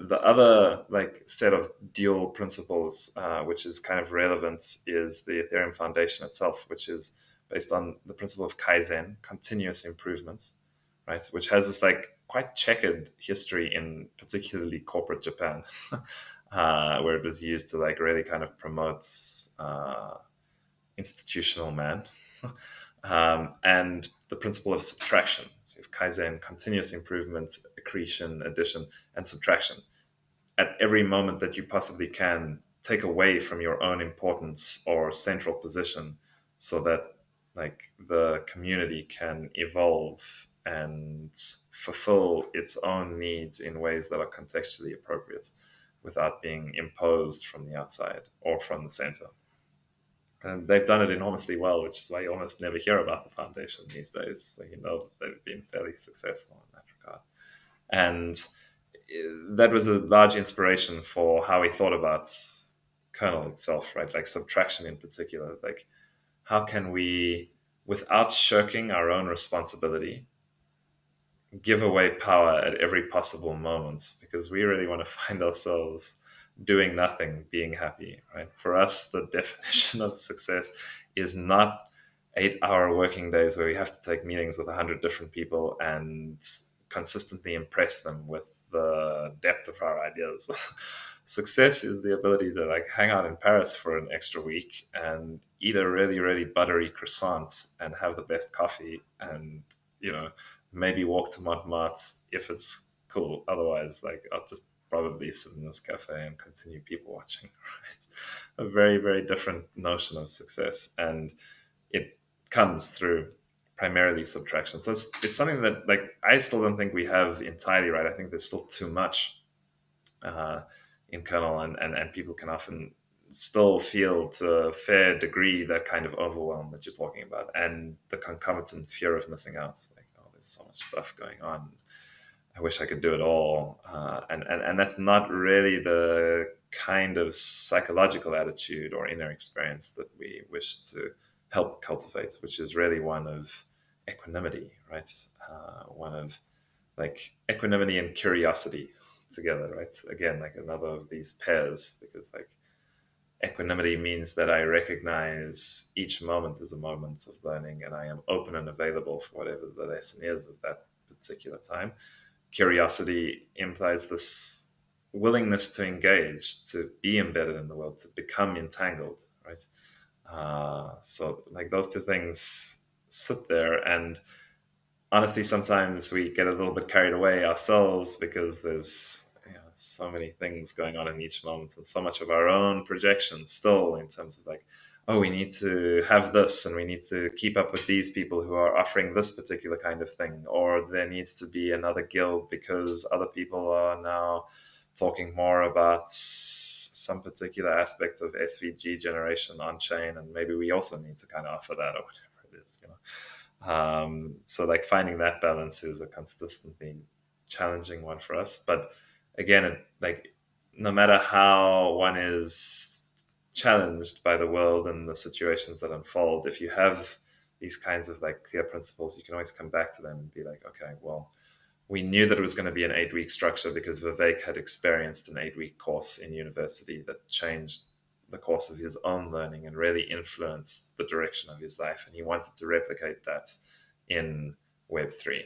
the other like set of dual principles, which is kind of relevant, is the Ethereum Foundation itself, which is based on the principle of Kaizen, continuous improvements, right? Which has this like quite checkered history in particularly corporate Japan, where it was used to like really kind of promote institutional man. And the principle of subtraction. So you have Kaizen, continuous improvements, accretion, addition, and subtraction. At every moment that you possibly can, take away from your own importance or central position, so that like the community can evolve and fulfill its own needs in ways that are contextually appropriate without being imposed from the outside or from the center. And they've done it enormously well, which is why you almost never hear about the foundation these days. So you know that they've been fairly successful in that regard. And that was a large inspiration for how we thought about kernel itself, right? Like subtraction in particular. Like, how can we, without shirking our own responsibility, give away power at every possible moment, because we really want to find ourselves doing nothing, being happy, right? For us, the definition of success is not 8-hour working days where we have to take meetings with 100 different people and consistently impress them with the depth of our ideas. Success is the ability to like hang out in Paris for an extra week and eat a really, really buttery croissant and have the best coffee, and you know, maybe walk to Montmartre if it's cool. Otherwise, like I'll just probably sit in this cafe and continue people watching. Right? A very, very different notion of success, and it comes through primarily subtraction. So it's something that like I still don't think we have entirely right. I think there's still too much uh, in Kernel, and people can often still feel to a fair degree that kind of overwhelm that you're talking about, and the concomitant fear of missing out. Like, oh, there's so much stuff going on. I wish I could do it all. And that's not really the kind of psychological attitude or inner experience that we wish to help cultivate, which is really one of equanimity, right? One of like equanimity and curiosity together, right? Again, like another of these pairs, because like equanimity means that I recognize each moment as a moment of learning, and I am open and available for whatever the lesson is at that particular time. Curiosity implies this willingness to engage, to be embedded in the world, to become entangled, right? So like those two things sit there, and honestly, sometimes we get a little bit carried away ourselves because there's so many things going on in each moment, and so much of our own projection still in terms of like, oh, we need to have this and we need to keep up with these people who are offering this particular kind of thing, or there needs to be another guild because other people are now talking more about some particular aspect of SVG generation on chain, and maybe we also need to kind of offer that or whatever it is, you know. So like finding that balance is a consistently challenging one for us. But again, like no matter how one is challenged by the world and the situations that unfold, if you have these kinds of like clear principles, you can always come back to them and be like, okay, well, we knew that it was going to be an 8-week structure because Vivek had experienced an 8-week course in university that changed the course of his own learning and really influenced the direction of his life. And he wanted to replicate that in Web3.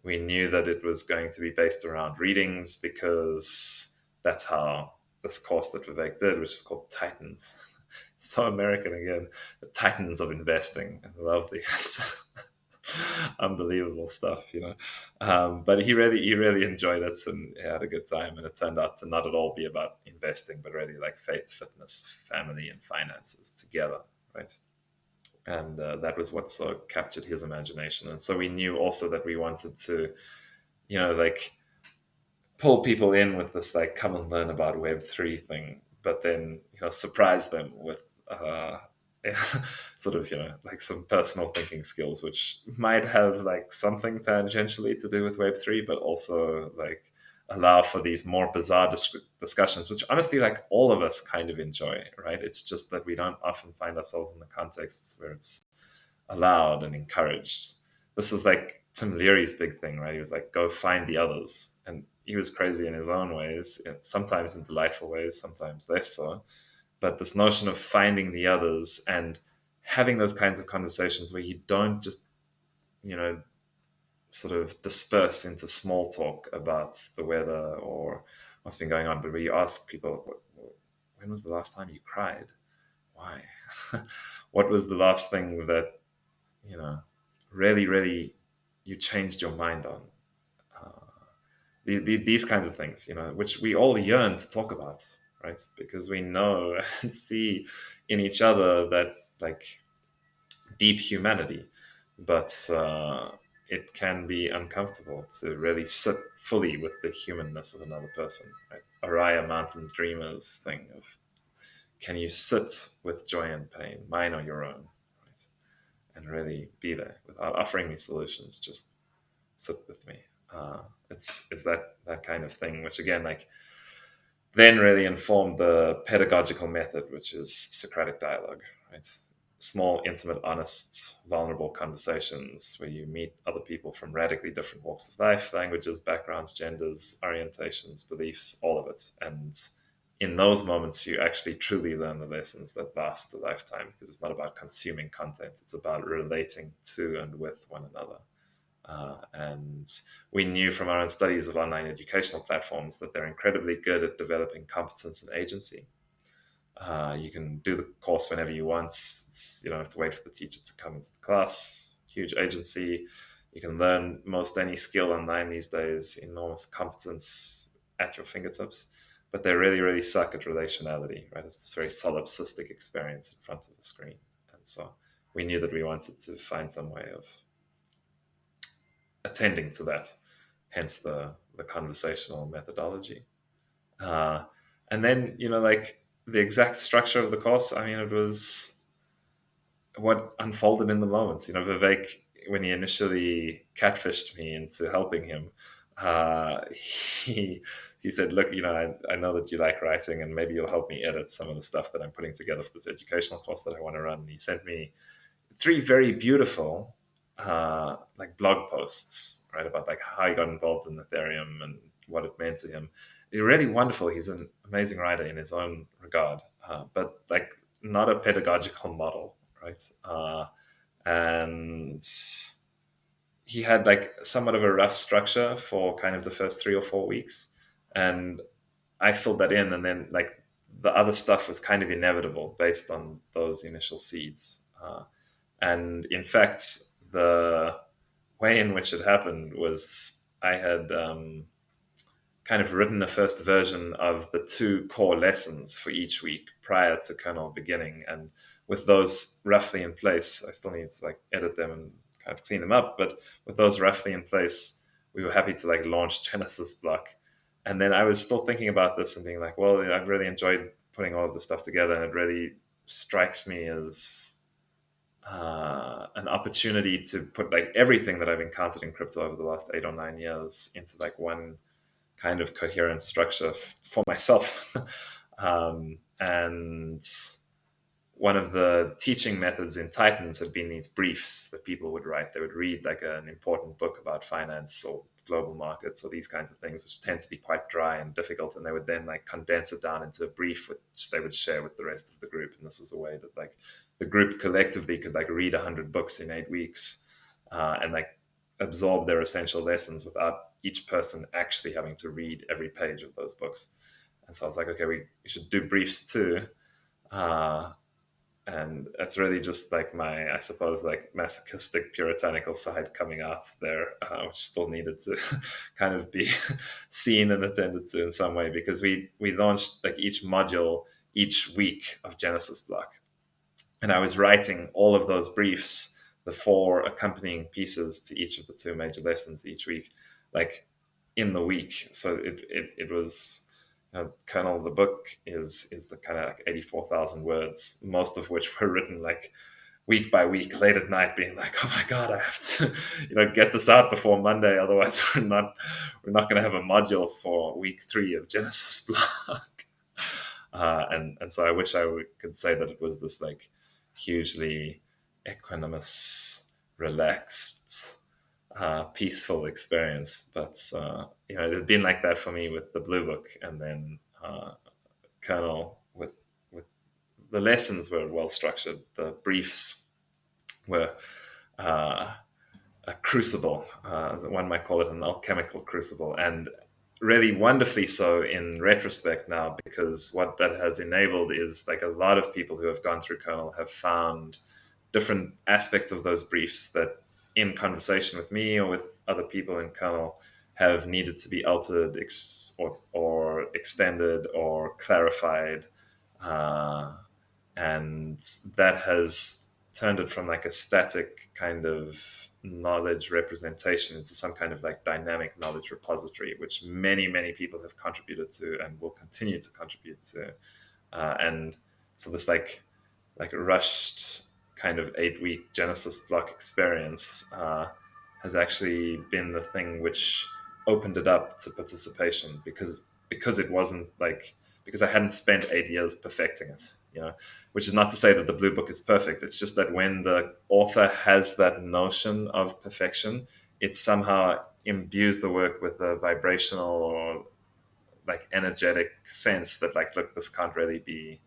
We knew that it was going to be based around readings because that's how this course that Vivek did, which is called Titans. It's so American again, the Titans of investing. Lovely. Unbelievable stuff, you know. But he really enjoyed it, and he had a good time. And it turned out to not at all be about investing, but really like faith, fitness, family, and finances together, right? And that was what so captured his imagination. And so we knew also that we wanted to, like pull people in with this like come and learn about Web3 thing, but then surprise them with sort of like some personal thinking skills, which might have like something tangentially to do with Web3, but also like allow for these more bizarre discussions, which honestly like all of us kind of enjoy, right? It's just that we don't often find ourselves in the contexts where it's allowed and encouraged. This was like Tim Leary's big thing, right? He was like, go find the others. And he was crazy in his own ways, sometimes in delightful ways, sometimes less so. But this notion of finding the others and having those kinds of conversations where you don't just, sort of disperse into small talk about the weather or what's been going on, but where you ask people, when was the last time you cried? Why? What was the last thing that really, really you changed your mind on? These kinds of things, which we all yearn to talk about, right? Because we know and see in each other that like deep humanity, but it can be uncomfortable to really sit fully with the humanness of another person, right? Araya Mountain Dreamers thing of, can you sit with joy and pain, mine or your own, right? And really be there without offering me solutions, just sit with me. It's that kind of thing, which again, like, then really informed the pedagogical method, which is Socratic dialogue, right? small, intimate, honest, vulnerable conversations where you meet other people from radically different walks of life, languages, backgrounds, genders, orientations, beliefs, all of it. And in those moments, you actually truly learn the lessons that last a lifetime, because it's not about consuming content, it's about relating to and with one another. And we knew from our own studies of online educational platforms that they're incredibly good at developing competence and agency. You can do the course whenever you want. You don't have to wait for the teacher to come into the class. Huge agency. You can learn most any skill online these days. Enormous competence at your fingertips. But they really, really suck at relationality, right? It's this very solipsistic experience in front of the screen. And so we knew that we wanted to find some way of attending to that, hence the conversational methodology. And then, like the exact structure of the course, I mean, it was what unfolded in the moments. Vivek, when he initially catfished me into helping him, he said, look, I know that you like writing, and maybe you'll help me edit some of the stuff that I'm putting together for this educational course that I want to run. And he sent me 3 very beautiful like blog posts, right, about like how he got involved in Ethereum and what it meant to him. They're really wonderful. He's an amazing writer in his own regard, but like not a pedagogical model, right? And he had like somewhat of a rough structure for kind of the first 3 or 4 weeks, and I filled that in, and then like the other stuff was kind of inevitable based on those initial seeds. And in fact, the way in which it happened was I had kind of written a first version of the 2 core lessons for each week prior to Kernel beginning. And with those roughly in place, I still need to like edit them and kind of clean them up. But with those roughly in place, we were happy to like launch Genesis Block. And then I was still thinking about this and being like, well, I've really enjoyed putting all of this stuff together. And it really strikes me as an opportunity to put like everything that I've encountered in crypto over the last 8 or 9 years into like one kind of coherent structure for myself. And one of the teaching methods in Titans had been these briefs that people would write. They would read like an important book about finance or global markets or these kinds of things, which tend to be quite dry and difficult. And they would then like condense it down into a brief, which they would share with the rest of the group. And this was a way that like the group collectively could like read 100 books in 8 weeks and like absorb their essential lessons without each person actually having to read every page of those books. And so I was like, okay, we should do briefs too. And it's really just like my, I suppose, like masochistic puritanical side coming out there, which still needed to kind of be seen and attended to in some way, because we launched like each module each week of Genesis Block. And I was writing all of those briefs, the 4 accompanying pieces to each of the 2 major lessons each week, like in the week. So it was, Kernel, the book is the kind of like 84,000 words, most of which were written like week by week, late at night, being like, oh my God, I have to, get this out before Monday. Otherwise we're not going to have a module for week 3 of Genesis Block. And so I wish could say that it was this like hugely equanimous, relaxed, peaceful experience. But it had been like that for me with the Blue Book, and then Kernel with the lessons were well structured. The briefs were a crucible. One might call it an alchemical crucible, and really wonderfully so in retrospect now, because what that has enabled is like a lot of people who have gone through Kernel have found different aspects of those briefs that in conversation with me or with other people in Kernel have needed to be altered or extended or clarified. And that has turned it from like a static kind of knowledge representation into some kind of like dynamic knowledge repository, which many, many people have contributed to and will continue to contribute to. And so this like rushed kind of 8-week Genesis Block experience has actually been the thing which opened it up to participation, because it wasn't like, because I hadn't spent 8 years perfecting it, which is not to say that the blue book is perfect. It's just that when the author has that notion of perfection, it somehow imbues the work with a vibrational or like energetic sense that like, look, this can't really be,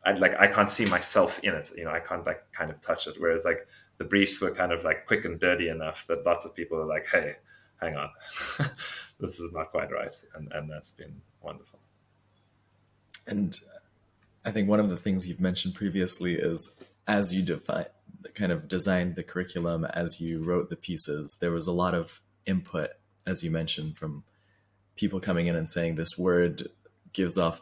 I can't see myself in it. I can't like kind of touch it. Whereas like the briefs were kind of like quick and dirty enough that lots of people are like, hey, hang on, this is not quite right. And that's been wonderful. And I think one of the things you've mentioned previously is as you kind of designed the curriculum, as you wrote the pieces, there was a lot of input, as you mentioned, from people coming in and saying this word gives off,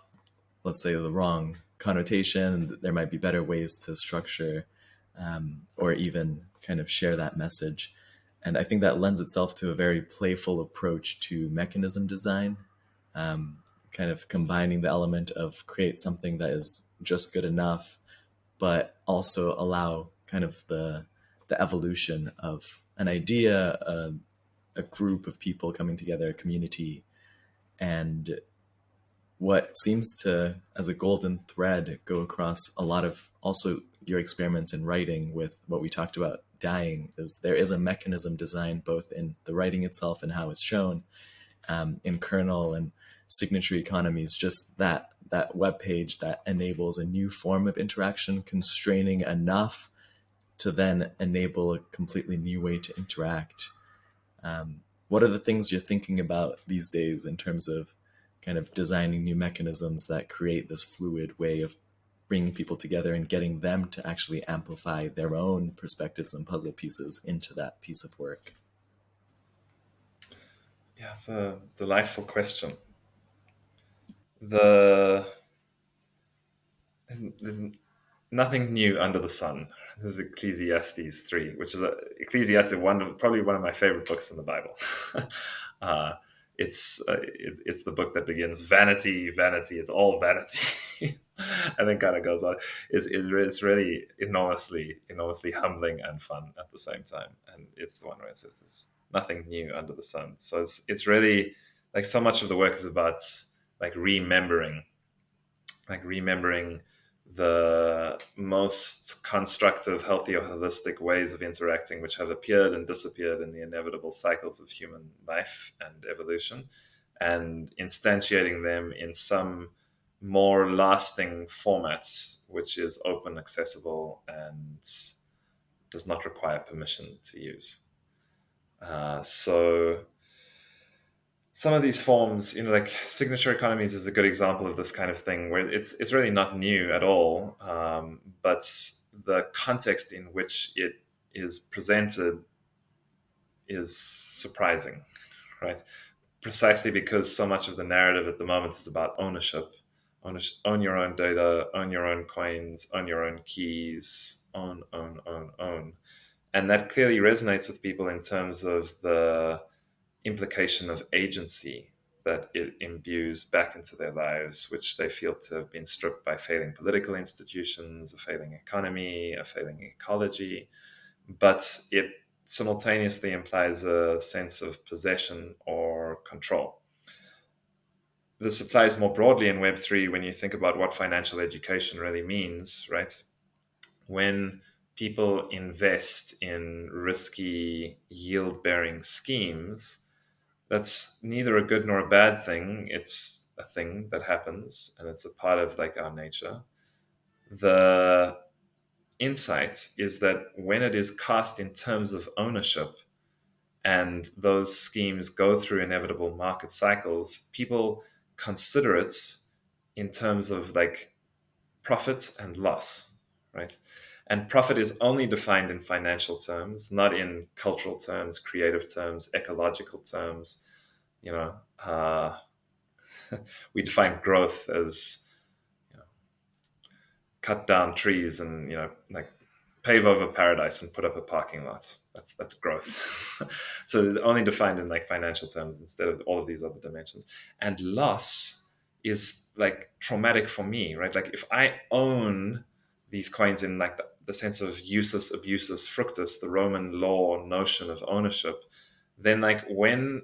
let's say, the wrong connotation, and there might be better ways to structure or even kind of share that message. And I think that lends itself to a very playful approach to mechanism design, kind of combining the element of create something that is just good enough, but also allow kind of the evolution of an idea, a group of people coming together, a community. And what seems to, as a golden thread, go across a lot of also your experiments in writing with what we talked about dying is there is a mechanism designed both in the writing itself and how it's shown, in Kernel and signature economies, just that web page that enables a new form of interaction, constraining enough to then enable a completely new way to interact. What are the things you're thinking about these days in terms of kind of designing new mechanisms that create this fluid way of bringing people together and getting them to actually amplify their own perspectives and puzzle pieces into that piece of work? Yeah, it's a delightful question. There's nothing new under the sun. This is Ecclesiastes 3, which is Ecclesiastes, probably one of my favorite books in the Bible. It's the book that begins vanity, vanity. It's all vanity, and then kind of goes on. It's really enormously humbling and fun at the same time. And it's the one where it says there's nothing new under the sun. So it's really like so much of the work is about like remembering the most constructive, healthy, or holistic ways of interacting which have appeared and disappeared in the inevitable cycles of human life and evolution, and instantiating them in some more lasting formats, which is open, accessible, and does not require permission to use. So some of these forms, like signature economies is a good example of this kind of thing where it's really not new at all, but the context in which it is presented is surprising, right? Precisely because so much of the narrative at the moment is about ownership. Own your own data, own your own coins, own your own keys, own. And that clearly resonates with people in terms of the implication of agency that it imbues back into their lives, which they feel to have been stripped by failing political institutions, a failing economy, a failing ecology. But it simultaneously implies a sense of possession or control. This applies more broadly in Web3 when you think about what financial education really means, right? When people invest in risky yield-bearing schemes, that's neither a good nor a bad thing. It's a thing that happens, and it's a part of like our nature. The insight is that when it is cast in terms of ownership and those schemes go through inevitable market cycles, people consider it in terms of like profit and loss, right? And profit is only defined in financial terms, not in cultural terms, creative terms, ecological terms. We define growth as cut down trees and like pave over paradise and put up a parking lot. That's growth. So it's only defined in like financial terms instead of all of these other dimensions. And loss is like traumatic for me, right? Like if I own these coins in like the sense of usus abusus fructus, the Roman law notion of ownership, then like when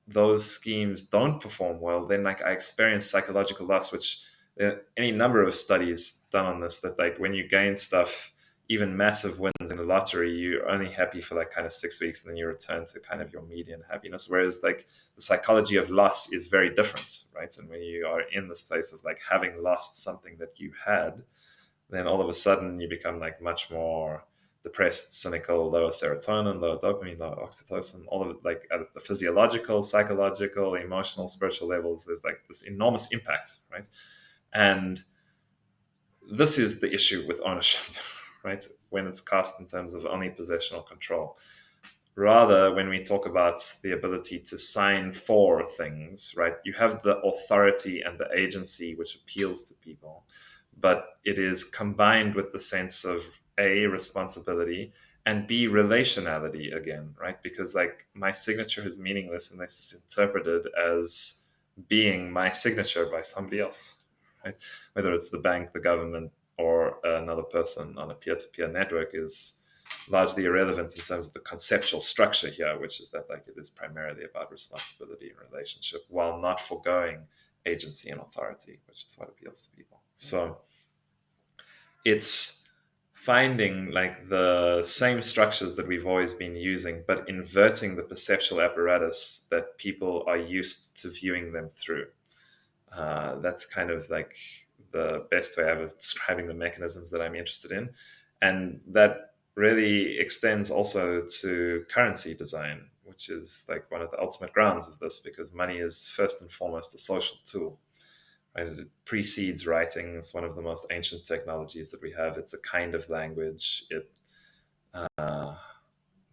those schemes don't perform well, then like I experience psychological loss, which there are any number of studies done on this, that like when you gain stuff, even massive wins in a lottery, you're only happy for like kind of 6 weeks, and then you return to kind of your median happiness. Whereas like the psychology of loss is very different, right? And when you are in this place of like having lost something that you had, then all of a sudden you become like much more depressed, cynical, lower serotonin, lower dopamine, lower oxytocin, all of it, like at the physiological, psychological, emotional, spiritual levels. There's like this enormous impact, right? And this is the issue with ownership, right? When it's cast in terms of only possession or control. Rather, when we talk about the ability to sign for things, right, you have the authority and the agency which appeals to people, but it is combined with the sense of A, responsibility, and B, relationality again, right? Because like my signature is meaningless unless it's interpreted as being my signature by somebody else, right? Whether it's the bank, the government, or another person on a peer-to-peer network is largely irrelevant in terms of the conceptual structure here, which is that like it is primarily about responsibility and relationship, while not foregoing agency and authority, which is what appeals to people. So it's finding like the same structures that we've always been using, but inverting the perceptual apparatus that people are used to viewing them through. That's kind of like the best way of describing the mechanisms that I'm interested in. And that really extends also to currency design, which is like one of the ultimate grounds of this, because money is first and foremost a social tool. Right? It precedes writing. It's one of the most ancient technologies that we have. It's a kind of language. It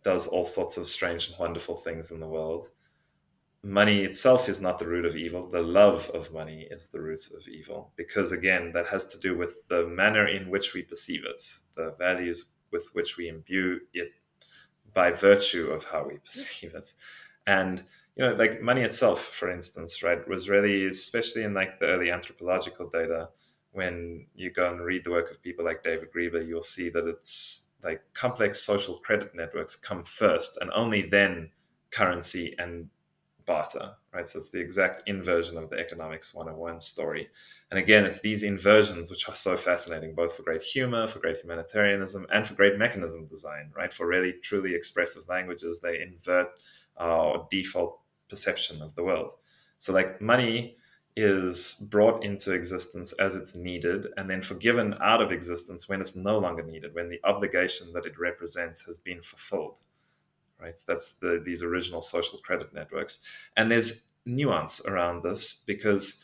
does all sorts of strange and wonderful things in the world. Money itself is not the root of evil. The love of money is the root of evil, because again, that has to do with the manner in which we perceive it, the values with which we imbue it by virtue of how we perceive it. And like money itself, for instance, right, was really, especially in like the early anthropological data, when you go and read the work of people like David Grieber, you'll see that it's like complex social credit networks come first, and only then currency and barter, right? So it's the exact inversion of the economics 101 story. And again, it's these inversions which are so fascinating, both for great humor, for great humanitarianism, and for great mechanism design, right? For really truly expressive languages, they invert our default perception of the world. So like money is brought into existence as it's needed, and then forgiven out of existence when it's no longer needed, when the obligation that it represents has been fulfilled. Right? That's these original social credit networks. And there's nuance around this, because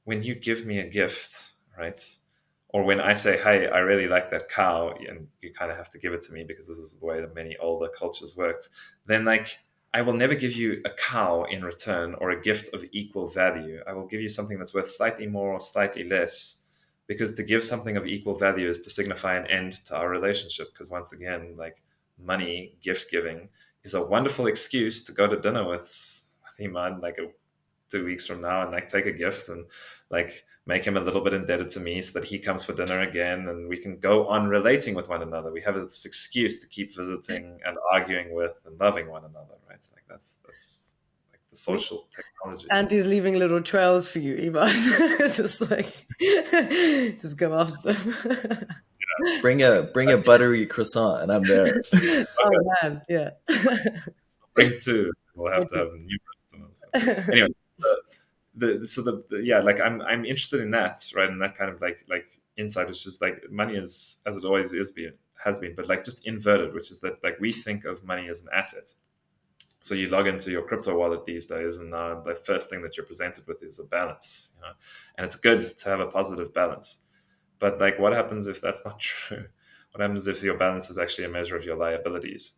when you give me a gift, right? Or when I say, hey, I really like that cow, and you kind of have to give it to me because this is the way that many older cultures worked, then like I will never give you a cow in return or a gift of equal value. I will give you something that's worth slightly more or slightly less, because to give something of equal value is to signify an end to our relationship. Because once again, like money, gift giving, is a wonderful excuse to go to dinner with Iman like 2 weeks from now and like take a gift and like make him a little bit indebted to me so that he comes for dinner again, and we can go on relating with one another. We have this excuse to keep visiting and arguing with and loving one another, right? Like that's like the social technology. Andy's leaving little trails for you, Iman. It's just like, just go after them. Bring a buttery croissant, and I'm there. Oh man, yeah. Bring two. We'll have to have numerous dinners. Anyway, yeah, like I'm interested in that, right? And that kind of like insight, which is like money is, as it always has been, but like just inverted, which is that like we think of money as an asset. So you log into your crypto wallet these days, and the first thing that you're presented with is a balance, and it's good to have a positive balance. But like, what happens if that's not true? What happens if your balance is actually a measure of your liabilities?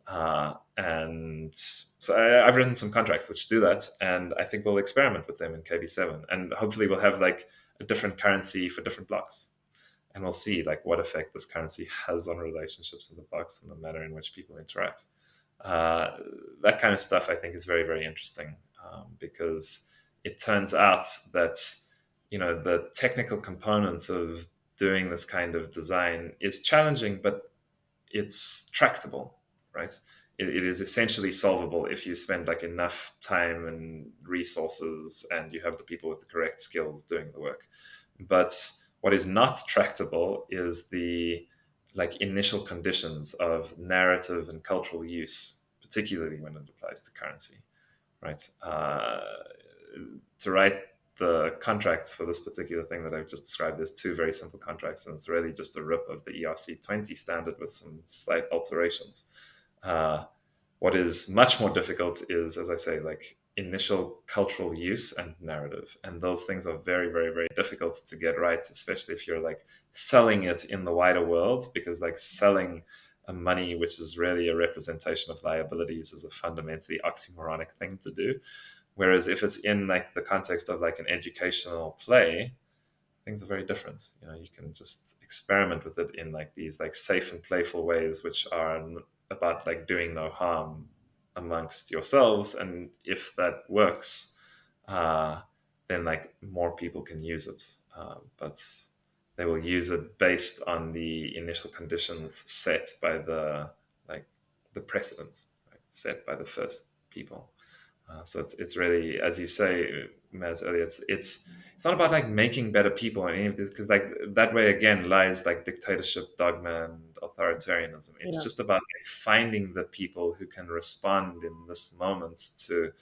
And so I've written some contracts which do that, and I think we'll experiment with them in KB7, and hopefully we'll have like a different currency for different blocks, and we'll see like what effect this currency has on relationships in the blocks and the manner in which people interact. That kind of stuff I think is very, very interesting, because it turns out that the technical components of doing this kind of design is challenging, but it's tractable, right? It is essentially solvable if you spend like enough time and resources, and you have the people with the correct skills doing the work. But what is not tractable is the like initial conditions of narrative and cultural use, particularly when it applies to currency, right? To write the contracts for this particular thing that I've just described, there's two very simple contracts, and it's really just a rip of the ERC20 standard with some slight alterations. Uh, what is much more difficult is, as I say, like initial cultural use and narrative. And those things are very, very, very difficult to get right, especially if you're like selling it in the wider world, because like selling a money, which is really a representation of liabilities, is a fundamentally oxymoronic thing to do. Whereas if it's in like the context of like an educational play, things are very different. You know, you can just experiment with it in like these like safe and playful ways, which are about like doing no harm amongst yourselves. And if that works, uh, then like more people can use it. But they will use it based on the initial conditions set by the like the precedent, right, set by the first people. So it's really, as you say, Maz, earlier, it's not about like making better people or any of this, because like that way again lies like dictatorship, dogma, and authoritarianism. It's Yeah. just about like finding the people who can respond in this moment to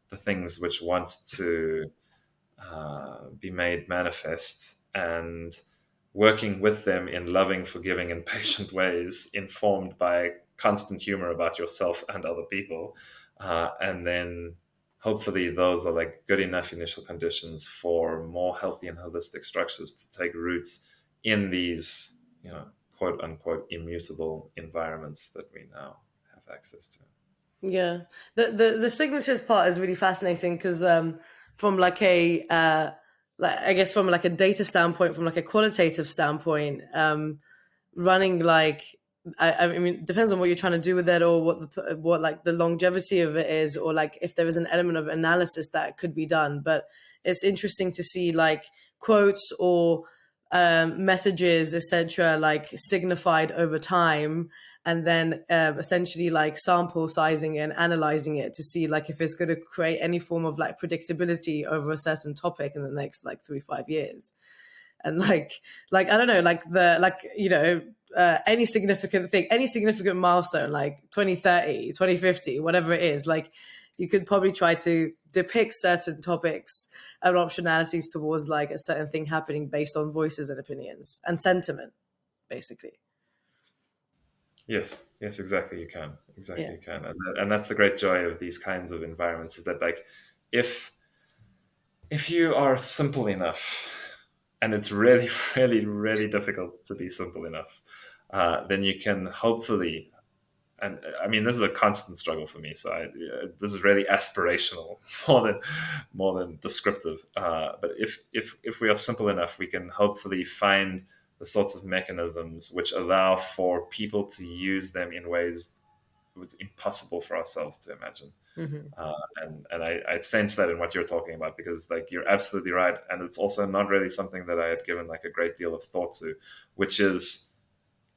the things which want to be made manifest, and working with them in loving, forgiving, and patient ways, informed by constant humor about yourself and other people. And then hopefully those are like good enough initial conditions for more healthy and holistic structures to take roots in these, you know, quote unquote immutable environments that we now have access to. Yeah, the signatures part is really fascinating because from like a like I guess from like a data standpoint, from like a qualitative standpoint, running like I mean it depends on what you're trying to do with it, or what like the longevity of it is, or like if there is an element of analysis that could be done. But it's interesting to see like quotes or messages, etc., like signified over time, and then essentially like sample sizing and analyzing it to see like if it's going to create any form of like predictability over a certain topic in the next like 3 5 years. And like I don't know, like the like you know any significant thing, any significant milestone, like 2030, 2050, whatever it is, like you could probably try to depict certain topics and optionalities towards like a certain thing happening based on voices and opinions and sentiment, basically. Yes, yes, exactly. You can, exactly Yeah. you can, and that's the great joy of these kinds of environments, is that like if if you are simple enough, and it's really, really, really difficult to be simple enough, then you can hopefully. And I mean, this is a constant struggle for me. So this is really aspirational more than descriptive. But if we are simple enough, we can hopefully find the sorts of mechanisms which allow for people to use them in ways it was impossible for ourselves to imagine. Hmm. And I sense that in what you're talking about, because like you're absolutely right, and it's also not really something that I had given like a great deal of thought to, which is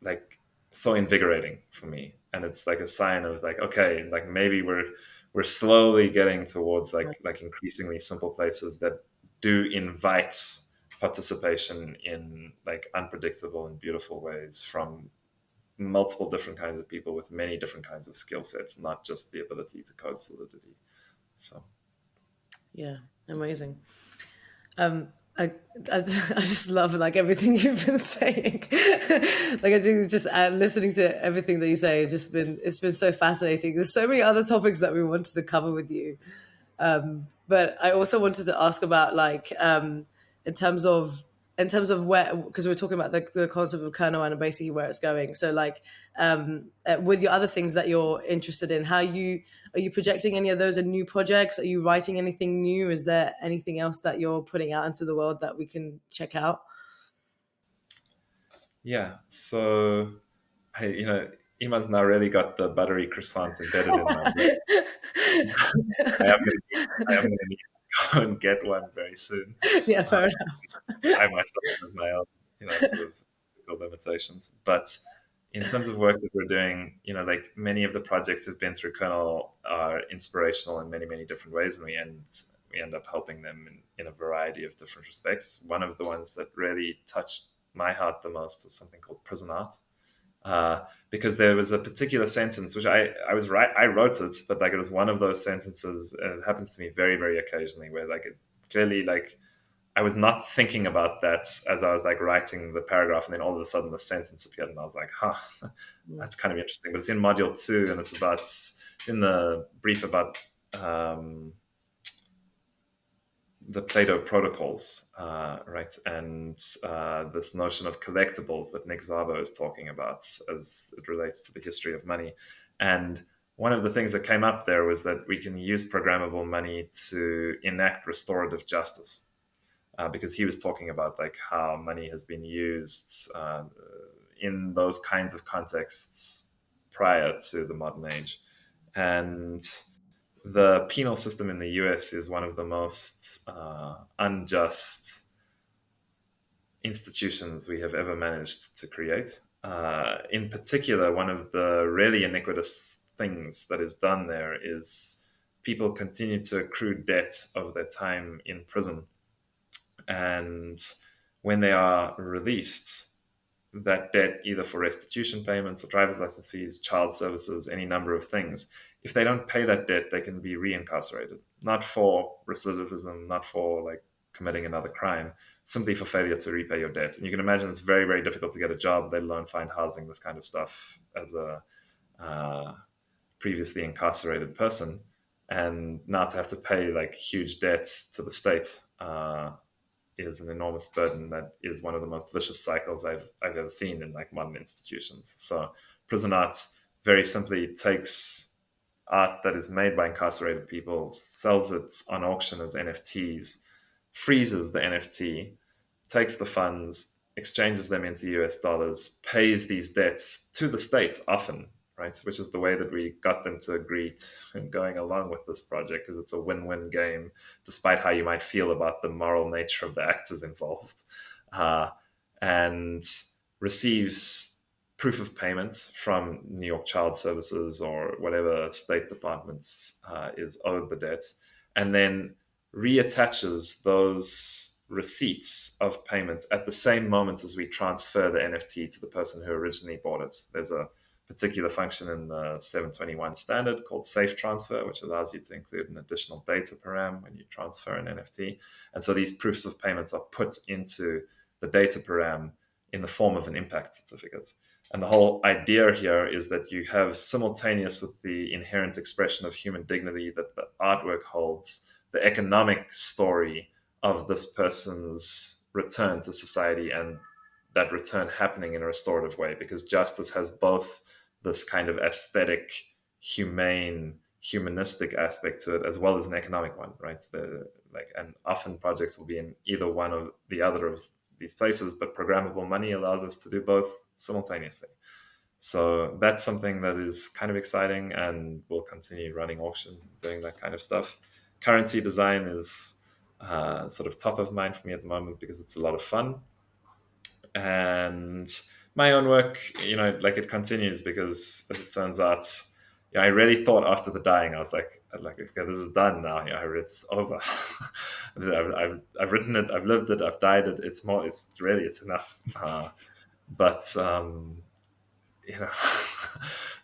like so invigorating for me. And it's like a sign of like, okay, like maybe we're slowly getting towards like increasingly simple places that do invite participation in like unpredictable and beautiful ways from multiple different kinds of people with many different kinds of skill sets, not just the ability to code solidity. So Yeah, amazing. Um, I, I just love like everything you've been saying. Like I think it's just listening to everything that you say has just been it's been so fascinating. There's so many other topics that we wanted to cover with you, but I also wanted to ask about like in terms of where, because we're talking about the concept of kernel and basically where it's going. So like with your other things that you're interested in, how you are you projecting any of those in new projects? Are you writing anything new? Is there anything else that you're putting out into the world that we can check out? yeah, so Iman's now really got the buttery croissant embedded in my brain. I am going to need to go and get one very soon. Yeah, Uh, fair enough. I myself have my own, sort of physical limitations. But in terms of work that we're doing, like many of the projects have been through Kernel are inspirational in many, many different ways. And we end up helping them in a variety of different respects. One of the ones that really touched my heart the most was something called prison art. Because there was a particular sentence which I was right, I wrote it, but like it was one of those sentences, and it happens to me very, very occasionally, where like it clearly, like, I was not thinking about that as I was like writing the paragraph, and then all of a sudden the sentence appeared, and I was like, huh, that's kind of interesting. But it's in module 2, and it's in the brief about the Plato protocols, right? And this notion of collectibles that Nick Szabo is talking about as it relates to the history of money. And one of the things that came up there was that we can use programmable money to enact restorative justice, because he was talking about like how money has been used in those kinds of contexts prior to the modern age. And the penal system in the US is one of the most unjust institutions we have ever managed to create. In particular, one of the really iniquitous things that is done there is people continue to accrue debt over their time in prison. And when they are released, that debt, either for restitution payments or driver's license fees, child services, any number of things, if they don't pay that debt, they can be reincarcerated, not for recidivism, not for like committing another crime, simply for failure to repay your debt. And you can imagine it's very, very difficult to get a job, let alone find housing, this kind of stuff, as a previously incarcerated person. And now to have to pay like huge debts to the state is an enormous burden that is one of the most vicious cycles I've ever seen in like modern institutions. So prison arts very simply takes art that is made by incarcerated people, sells it on auction as NFTs, freezes the NFT, takes the funds, exchanges them into US dollars, pays these debts to the state often, right? Which is the way that we got them to agree to going along with this project, because it's a win-win game, despite how you might feel about the moral nature of the actors involved. And receives proof of payment from New York Child Services or whatever state departments is owed the debt, and then reattaches those receipts of payments at the same moment as we transfer the NFT to the person who originally bought it. There's a particular function in the 721 standard called safe transfer, which allows you to include an additional data param when you transfer an NFT. And so these proofs of payments are put into the data param in the form of an impact certificate. And the whole idea here is that you have, simultaneous with the inherent expression of human dignity that the artwork holds, the economic story of this person's return to society, and that return happening in a restorative way, because justice has both this kind of aesthetic, humane, humanistic aspect to it, as well as an economic one, right? And often projects will be in either one or the other of these places, but programmable money allows us to do both simultaneously. So that's something that is kind of exciting, and we'll continue running auctions and doing that kind of stuff. Currency design is sort of top of mind for me at the moment because it's a lot of fun. And my own work, like, it continues because, as it turns out, I really thought after the dying, I was like, okay, this is done now. It's over. I've written it, I've lived it, I've died it. It's enough. But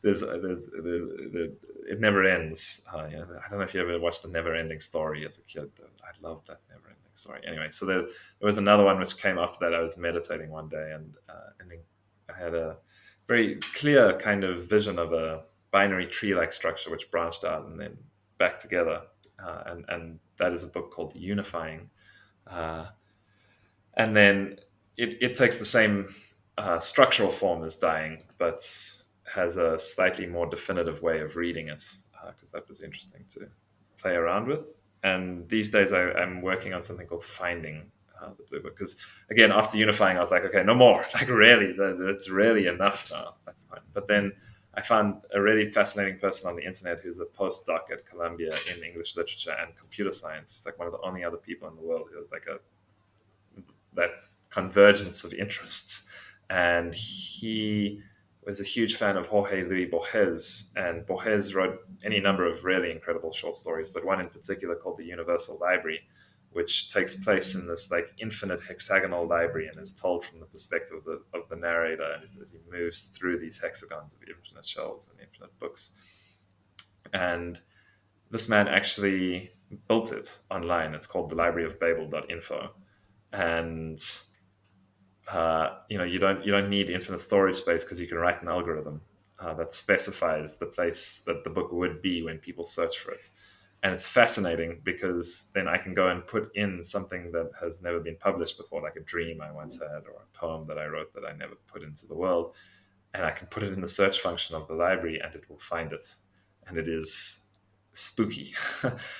there's it never ends. I don't know if you ever watched The Never Ending Story as a kid. I loved that Never Ending Story. Anyway, so there was another one which came after that. I was meditating one day, and I had a very clear kind of vision of a binary tree-like structure which branched out and then back together. And that is a book called Unifying. And then it takes the same structural form as Dying, but has a slightly more definitive way of reading it, because that was interesting to play around with. And these days I'm working on something called Finding the Blue Book, because again, after Unifying, I was like, okay, no more. Like, really, that's really enough now. That's fine. But then I found a really fascinating person on the internet who's a postdoc at Columbia in English literature and computer science. He's like one of the only other people in the world who has like that convergence of interests. And he was a huge fan of Jorge Luis Borges, and Borges wrote any number of really incredible short stories, but one in particular called The Universal Library, which takes place in this like infinite hexagonal library and is told from the perspective of the narrator as he moves through these hexagons of infinite shelves and infinite books. And this man actually built it online. It's called the library of Babel.info. And you don't need infinite storage space because you can write an algorithm that specifies the place that the book would be when people search for it. And it's fascinating because then I can go and put in something that has never been published before, like a dream I once had or a poem that I wrote that I never put into the world, and I can put it in the search function of the library and it will find it. And it is spooky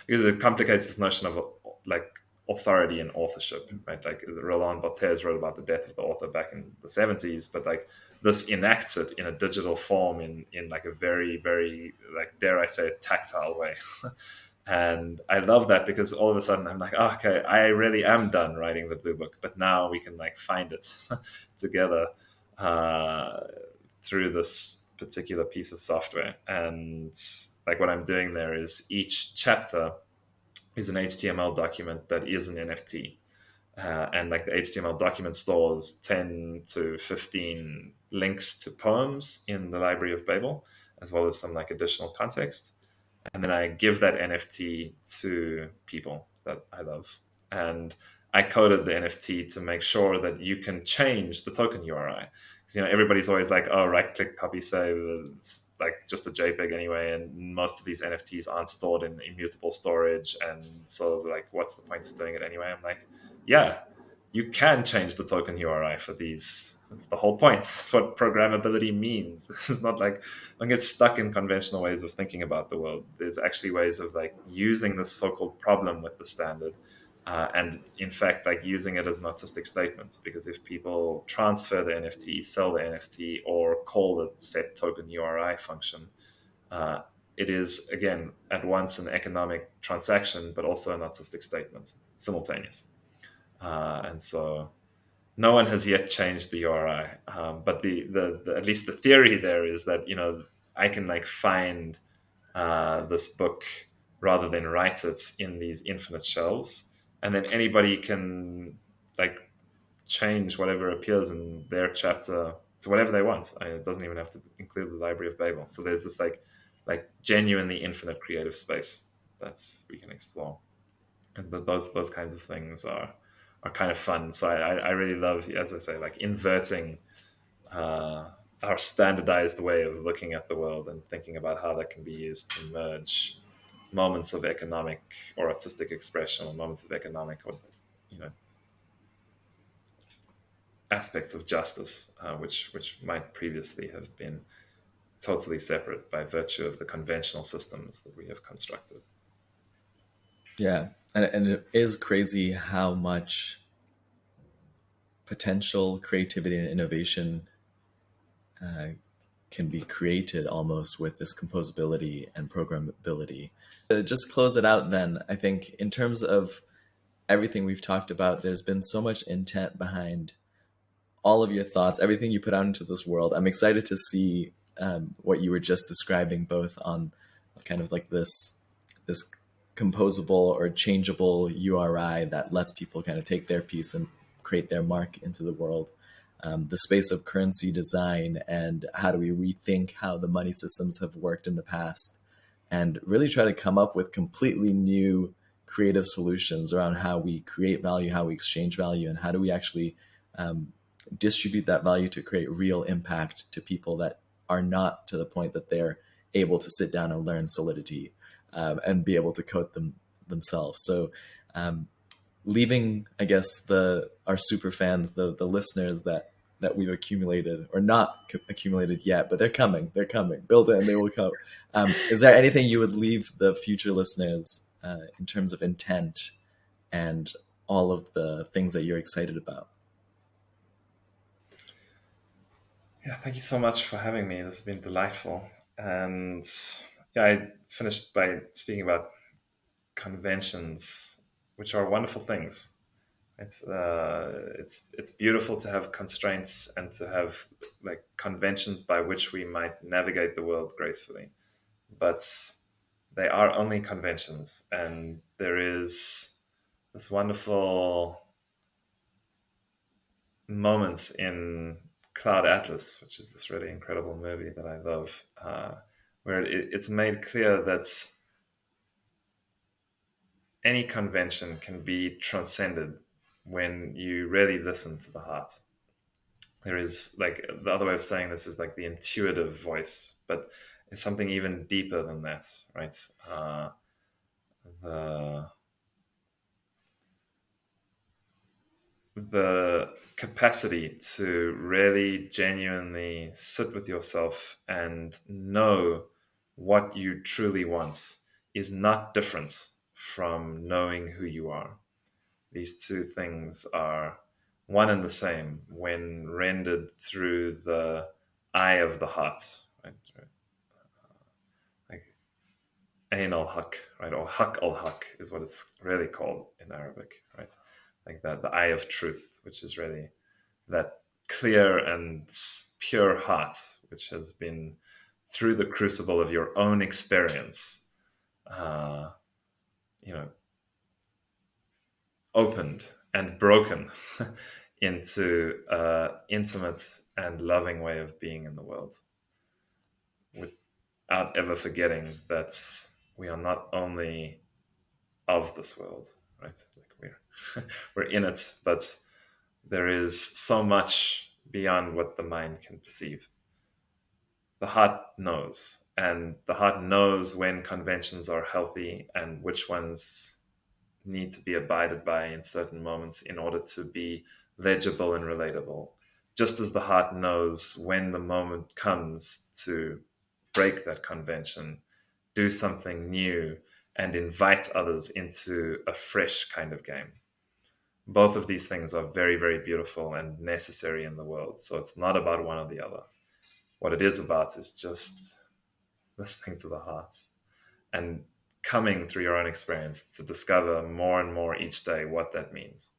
because it complicates this notion of like authority and authorship, right? Like Roland Barthes wrote about the death of the author back in the 70s, but like this enacts it in a digital form in like a very, very, like, dare I say, tactile way. And I love that because all of a sudden I'm like, oh, okay, I really am done writing the blue book, but now we can like find it together uh, through this particular piece of software. And like what I'm doing there is each chapter is an HTML document that is an NFT. And like the HTML document stores 10 to 15 links to poems in the Library of Babel, as well as some like additional context. And then I give that NFT to people that I love. And I coded the NFT to make sure that you can change the token URI. Because everybody's always like, oh, right click, copy, save. It's like just a JPEG anyway, and most of these NFTs aren't stored in immutable storage. And so like, what's the point of doing it anyway? I'm like, yeah, you can change the token URI for these. That's the whole point. That's what programmability means. It's not like don't get stuck in conventional ways of thinking about the world. There's actually ways of like using this so-called problem with the standard, and in fact, like using it as an artistic statement. Because if people transfer the NFT, sell the NFT, or call the set token URI function, it is again at once an economic transaction, but also an artistic statement, simultaneous. And so no one has yet changed the URI, but the at least the theory there is that I can like find this book rather than write it in these infinite shelves, and then anybody can like change whatever appears in their chapter to whatever they want. It doesn't even have to include the Library of Babel. So there's this like genuinely infinite creative space that we can explore, and those kinds of things are kind of fun. So I really love, as I say, like inverting uh, our standardized way of looking at the world and thinking about how that can be used to merge moments of economic or artistic expression, or moments of economic or you know aspects of justice, which might previously have been totally separate by virtue of the conventional systems that we have constructed. Yeah, and it is crazy how much potential creativity and innovation uh, can be created almost with this composability and programmability. Just close it out then, I think in terms of everything we've talked about, there's been so much intent behind all of your thoughts, everything you put out into this world. I'm excited to see what you were just describing, both on kind of like this composable or changeable URI that lets people kind of take their piece and create their mark into the world. The space of currency design and how do we rethink how the money systems have worked in the past, and really try to come up with completely new creative solutions around how we create value, how we exchange value, and how do we actually distribute that value to create real impact to people that are not to the point that they're able to sit down and learn Solidity and be able to code them themselves. So leaving, I guess, our super fans, the listeners that we've accumulated or not accumulated yet, but they're coming, build it and they will come. Is there anything you would leave the future listeners in terms of intent and all of the things that you're excited about? Yeah, thank you so much for having me. This has been delightful. And yeah, I finished by speaking about conventions, which are wonderful things. It's beautiful to have constraints and to have like conventions by which we might navigate the world gracefully, but they are only conventions, and there is this wonderful moments in Cloud Atlas, which is this really incredible movie that I love, where it's made clear that any convention can be transcended when you really listen to the heart. There is like the other way of saying this is like the intuitive voice, but it's something even deeper than that, right? The the capacity to really genuinely sit with yourself and know what you truly want is not different from knowing who you are. These two things are one and the same when rendered through the eye of the heart, right? Like Ain al Haq, right? Or Haq al Haq is what it's really called in Arabic, right? Like that, the eye of truth, which is really that clear and pure heart, which has been through the crucible of your own experience, uh, you know, opened and broken into an intimate and loving way of being in the world, without ever forgetting that we are not only of this world, right? Like we're in it, but there is so much beyond what the mind can perceive. The heart knows, and the heart knows when conventions are healthy and which ones need to be abided by in certain moments in order to be legible and relatable. Just as the heart knows when the moment comes to break that convention, do something new, and invite others into a fresh kind of game. Both of these things are very, very beautiful and necessary in the world. So it's not about one or the other. What it is about is just listening to the heart and coming through your own experience to discover more and more each day what that means.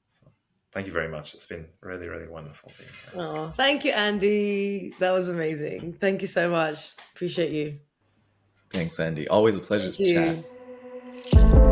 So thank you very much. It's been really, really wonderful being here. Oh, thank you, Andy. That was amazing. Thank you so much. Appreciate you. Thanks, Andy. Always a pleasure Thank to chat. you.